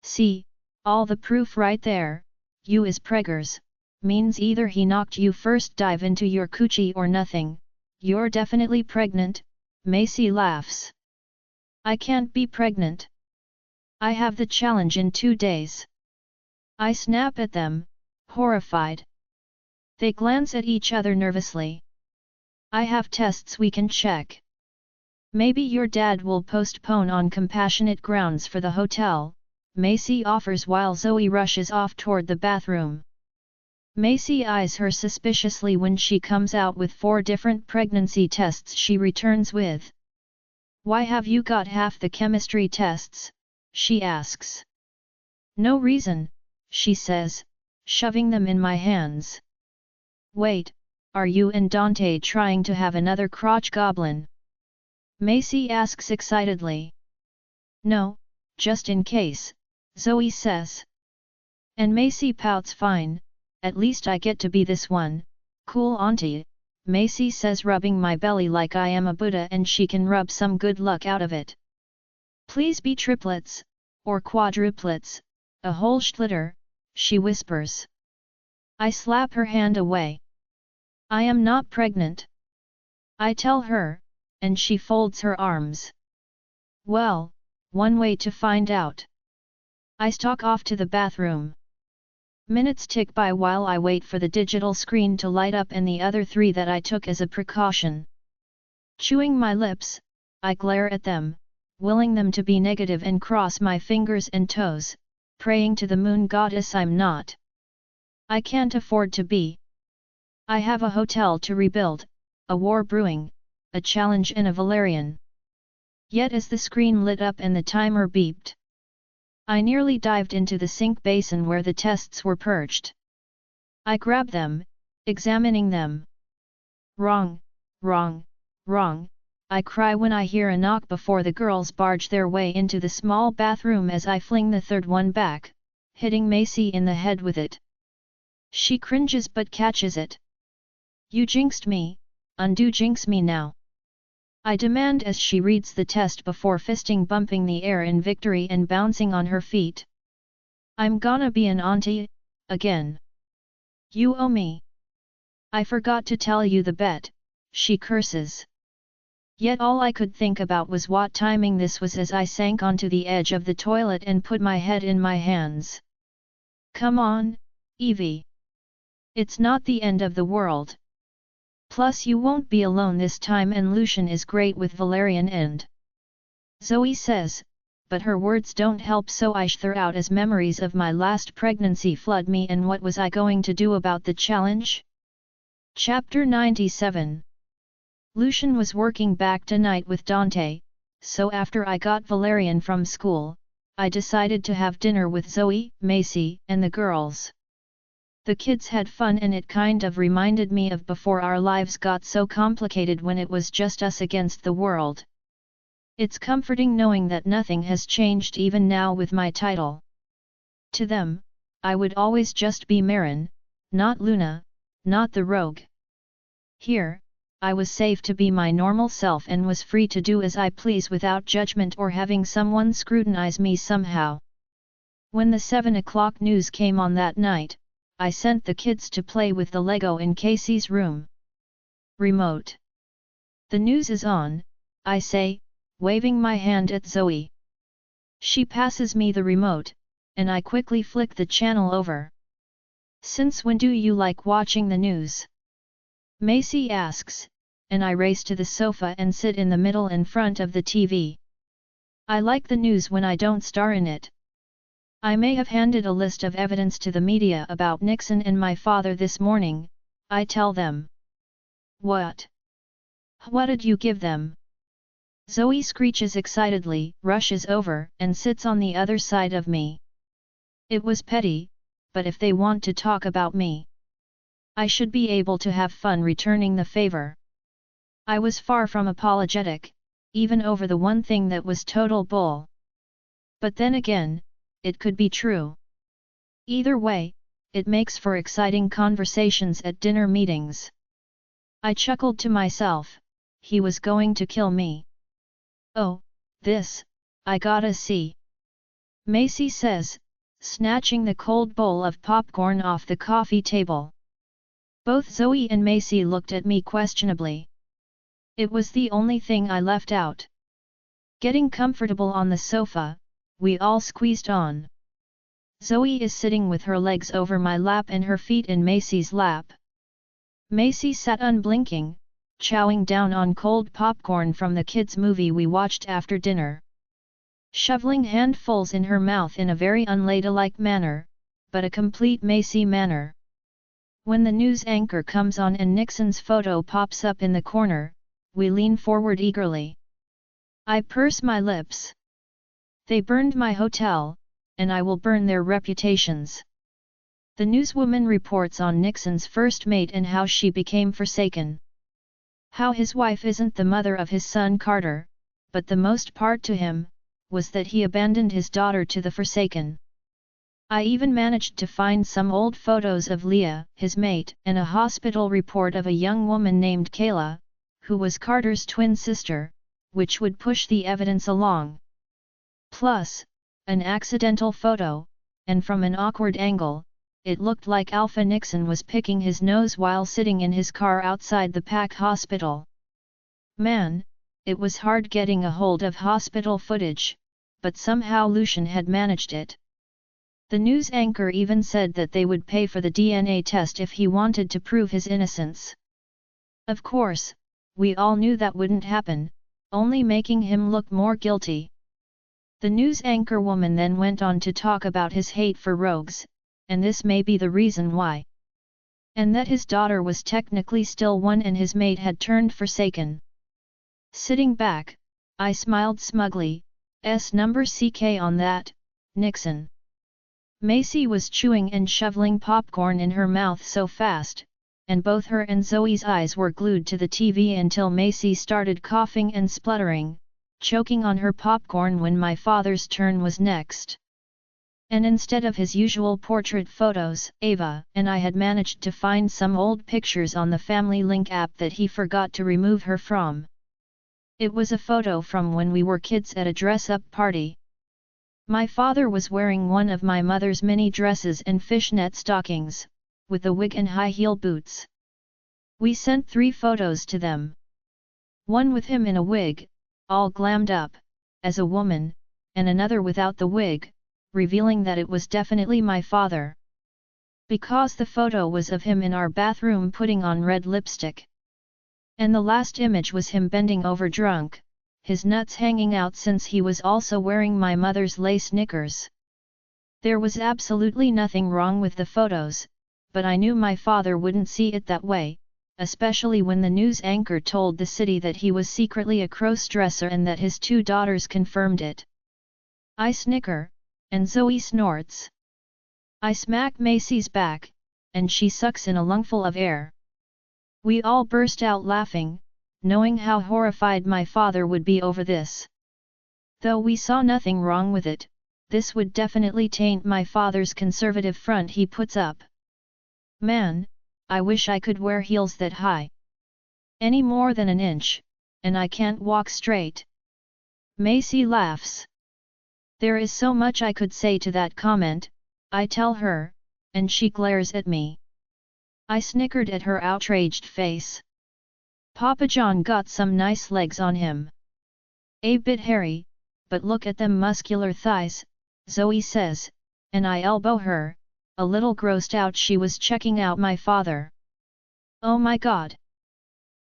"See, all the proof right there. You is preggers, means either he knocked you first dive into your coochie or nothing. You're definitely pregnant," Macy laughs. "I can't be pregnant. I have the challenge in 2 days." I snap at them, horrified. They glance at each other nervously. "I have tests we can check." "Maybe your dad will postpone on compassionate grounds for the hotel," Macy offers while Zoe rushes off toward the bathroom. Macy eyes her suspiciously when she comes out with 4 different pregnancy tests she returns with. "Why have you got half the chemistry tests?" she asks. "No reason," she says, shoving them in my hands. "Wait, are you and Dante trying to have another crotch goblin?" Macy asks excitedly. "No, just in case," Zoe says. And Macy pouts. "Fine, at least I get to be this one, cool auntie," Macy says, rubbing my belly like I am a Buddha and she can rub some good luck out of it. "Please be triplets, or quadruplets, a whole schlitter," she whispers. I slap her hand away. "I am not pregnant," I tell her, and she folds her arms. "Well, one way to find out." I stalk off to the bathroom. Minutes tick by while I wait for the digital screen to light up and the other 3 that I took as a precaution. Chewing my lips, I glare at them, willing them to be negative and cross my fingers and toes, praying to the moon goddess I'm not. I can't afford to be. I have a hotel to rebuild, a war brewing, a challenge and a Valerian. Yet as the screen lit up and the timer beeped, I nearly dived into the sink basin where the tests were perched. I grab them, examining them. "Wrong, wrong, wrong," I cry when I hear a knock before the girls barge their way into the small bathroom as I fling the 3rd one back, hitting Macy in the head with it. She cringes but catches it. "You jinxed me, undo jinx me now." I demand as she reads the test before fisting bumping the air in victory and bouncing on her feet. I'm gonna be an auntie, again. You owe me. I forgot to tell you the bet, she curses. Yet all I could think about was what timing this was as I sank onto the edge of the toilet and put my head in my hands. Come on, Evie. It's not the end of the world. Plus you won't be alone this time and Lucian is great with Valerian and Zoe says, but her words don't help so I throw out as memories of my last pregnancy flood me and what was I going to do about the challenge? Chapter 97. Lucian was working back tonight with Dante, so after I got Valerian from school, I decided to have dinner with Zoe, Macy, and the girls. The kids had fun and it kind of reminded me of before our lives got so complicated when it was just us against the world. It's comforting knowing that nothing has changed even now with my title. To them, I would always just be Marin, not Luna, not the rogue. Here, I was safe to be my normal self and was free to do as I please without judgment or having someone scrutinize me somehow. When the 7 o'clock news came on that night, I sent the kids to play with the Lego in Casey's room. Remote. The news is on, I say, waving my hand at Zoe. She passes me the remote, and I quickly flick the channel over. Since when do you like watching the news? Macy asks, and I race to the sofa and sit in the middle in front of the TV. I like the news when I don't star in it. I may have handed a list of evidence to the media about Nixon and my father this morning, I tell them. What? What did you give them? Zoe screeches excitedly, rushes over, and sits on the other side of me. It was petty, but if they want to talk about me, I should be able to have fun returning the favor. I was far from apologetic, even over the one thing that was total bull. But then again, it could be true. Either way, it makes for exciting conversations at dinner meetings. I chuckled to myself, he was going to kill me. Oh, this, I gotta see. Macy says, snatching the cold bowl of popcorn off the coffee table. Both Zoe and Macy looked at me questionably. It was the only thing I left out. Getting comfortable on the sofa, we all squeezed on. Zoe is sitting with her legs over my lap and her feet in Macy's lap. Macy sat unblinking, chowing down on cold popcorn from the kids' movie we watched after dinner. Shoveling handfuls in her mouth in a very unladylike manner, but a complete Macy manner. When the news anchor comes on and Nixon's photo pops up in the corner, we lean forward eagerly. I purse my lips. They burned my hotel, and I will burn their reputations. The newswoman reports on Nixon's first mate and how she became forsaken. How his wife isn't the mother of his son Carter, but the most part to him, was that he abandoned his daughter to the forsaken. I even managed to find some old photos of Leah, his mate, and a hospital report of a young woman named Kayla, who was Carter's twin sister, which would push the evidence along. Plus, an accidental photo, and from an awkward angle, it looked like Alpha Nixon was picking his nose while sitting in his car outside the Pack hospital. Man, it was hard getting a hold of hospital footage, but somehow Lucian had managed it. The news anchor even said that they would pay for the DNA test if he wanted to prove his innocence. Of course, we all knew that wouldn't happen, only making him look more guilty. The news anchor woman then went on to talk about his hate for rogues, and this may be the reason why. And that his daughter was technically still one and his mate had turned forsaken. Sitting back, I smiled smugly, number CK on that, Nixon. Macy was chewing and shoveling popcorn in her mouth so fast, and both her and Zoe's eyes were glued to the TV until Macy started coughing and spluttering, choking on her popcorn when my father's turn was next. And instead of his usual portrait photos, Ava and I had managed to find some old pictures on the Family Link app that he forgot to remove her from. It was a photo from when we were kids at a dress-up party. My father was wearing one of my mother's mini dresses and fishnet stockings, with a wig and high-heel boots. We sent 3 photos to them. One with him in a wig, all glammed up, as a woman, and another without the wig, revealing that it was definitely my father. Because the photo was of him in our bathroom putting on red lipstick. And the last image was him bending over drunk, his nuts hanging out since he was also wearing my mother's lace knickers. There was absolutely nothing wrong with the photos, but I knew my father wouldn't see it that way, especially when the news anchor told the city that he was secretly a cross-dresser and that his 2 daughters confirmed it. I snicker, and Zoe snorts. I smack Macy's back, and she sucks in a lungful of air. We all burst out laughing, knowing how horrified my father would be over this. Though we saw nothing wrong with it, this would definitely taint my father's conservative front he puts up. Man, I wish I could wear heels that high. Any more than an inch, and I can't walk straight. Macy laughs. There is so much I could say to that comment, I tell her, and she glares at me. I snickered at her outraged face. Papa John got some nice legs on him. A bit hairy, but look at them muscular thighs, Zoe says, and I elbow her, a little grossed out she was checking out my father. Oh my god!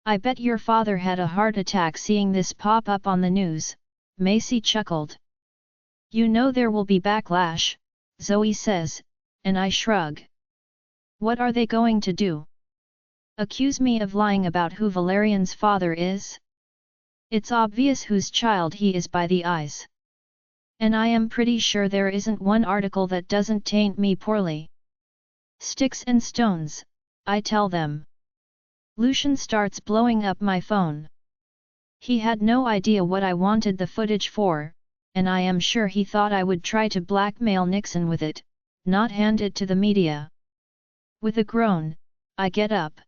I bet your father had a heart attack seeing this pop up on the news, Macy chuckled. You know there will be backlash, Zoe says, and I shrug. What are they going to do? Accuse me of lying about who Valerian's father is? It's obvious whose child he is by the eyes. And I am pretty sure there isn't one article that doesn't taint me poorly. Sticks and stones, I tell them. Lucian starts blowing up my phone. He had no idea what I wanted the footage for, and I am sure he thought I would try to blackmail Nixon with it, not hand it to the media. With a groan, I get up.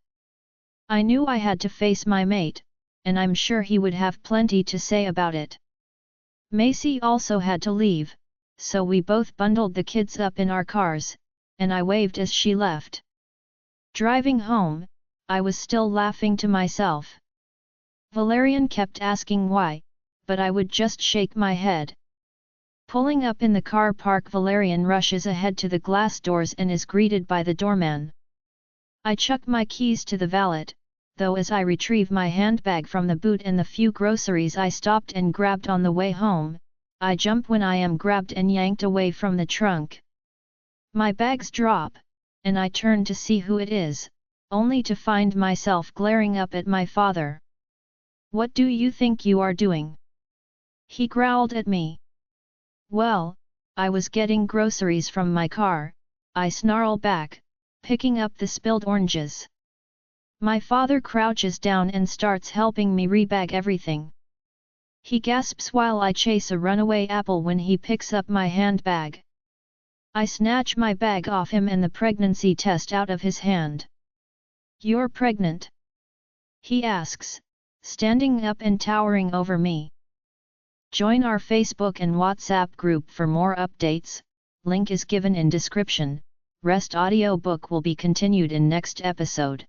I knew I had to face my mate, and I'm sure he would have plenty to say about it. Macy also had to leave, so we both bundled the kids up in our cars, and I waved as she left. Driving home, I was still laughing to myself. Valerian kept asking why, but I would just shake my head. Pulling up in the car park, Valerian rushes ahead to the glass doors and is greeted by the doorman. I chuck my keys to the valet, though as I retrieve my handbag from the boot and the few groceries I stopped and grabbed on the way home, I jump when I am grabbed and yanked away from the trunk. My bags drop, and I turn to see who it is, only to find myself glaring up at my father. What do you think you are doing? He growled at me. Well, I was getting groceries from my car, I snarl back, picking up the spilled oranges. My father crouches down and starts helping me rebag everything. He gasps while I chase a runaway apple when he picks up my handbag. I snatch my bag off him and the pregnancy test out of his hand. You're pregnant? He asks, standing up and towering over me. Join our Facebook and WhatsApp group for more updates, link is given in description. Rest audio book will be continued in next episode.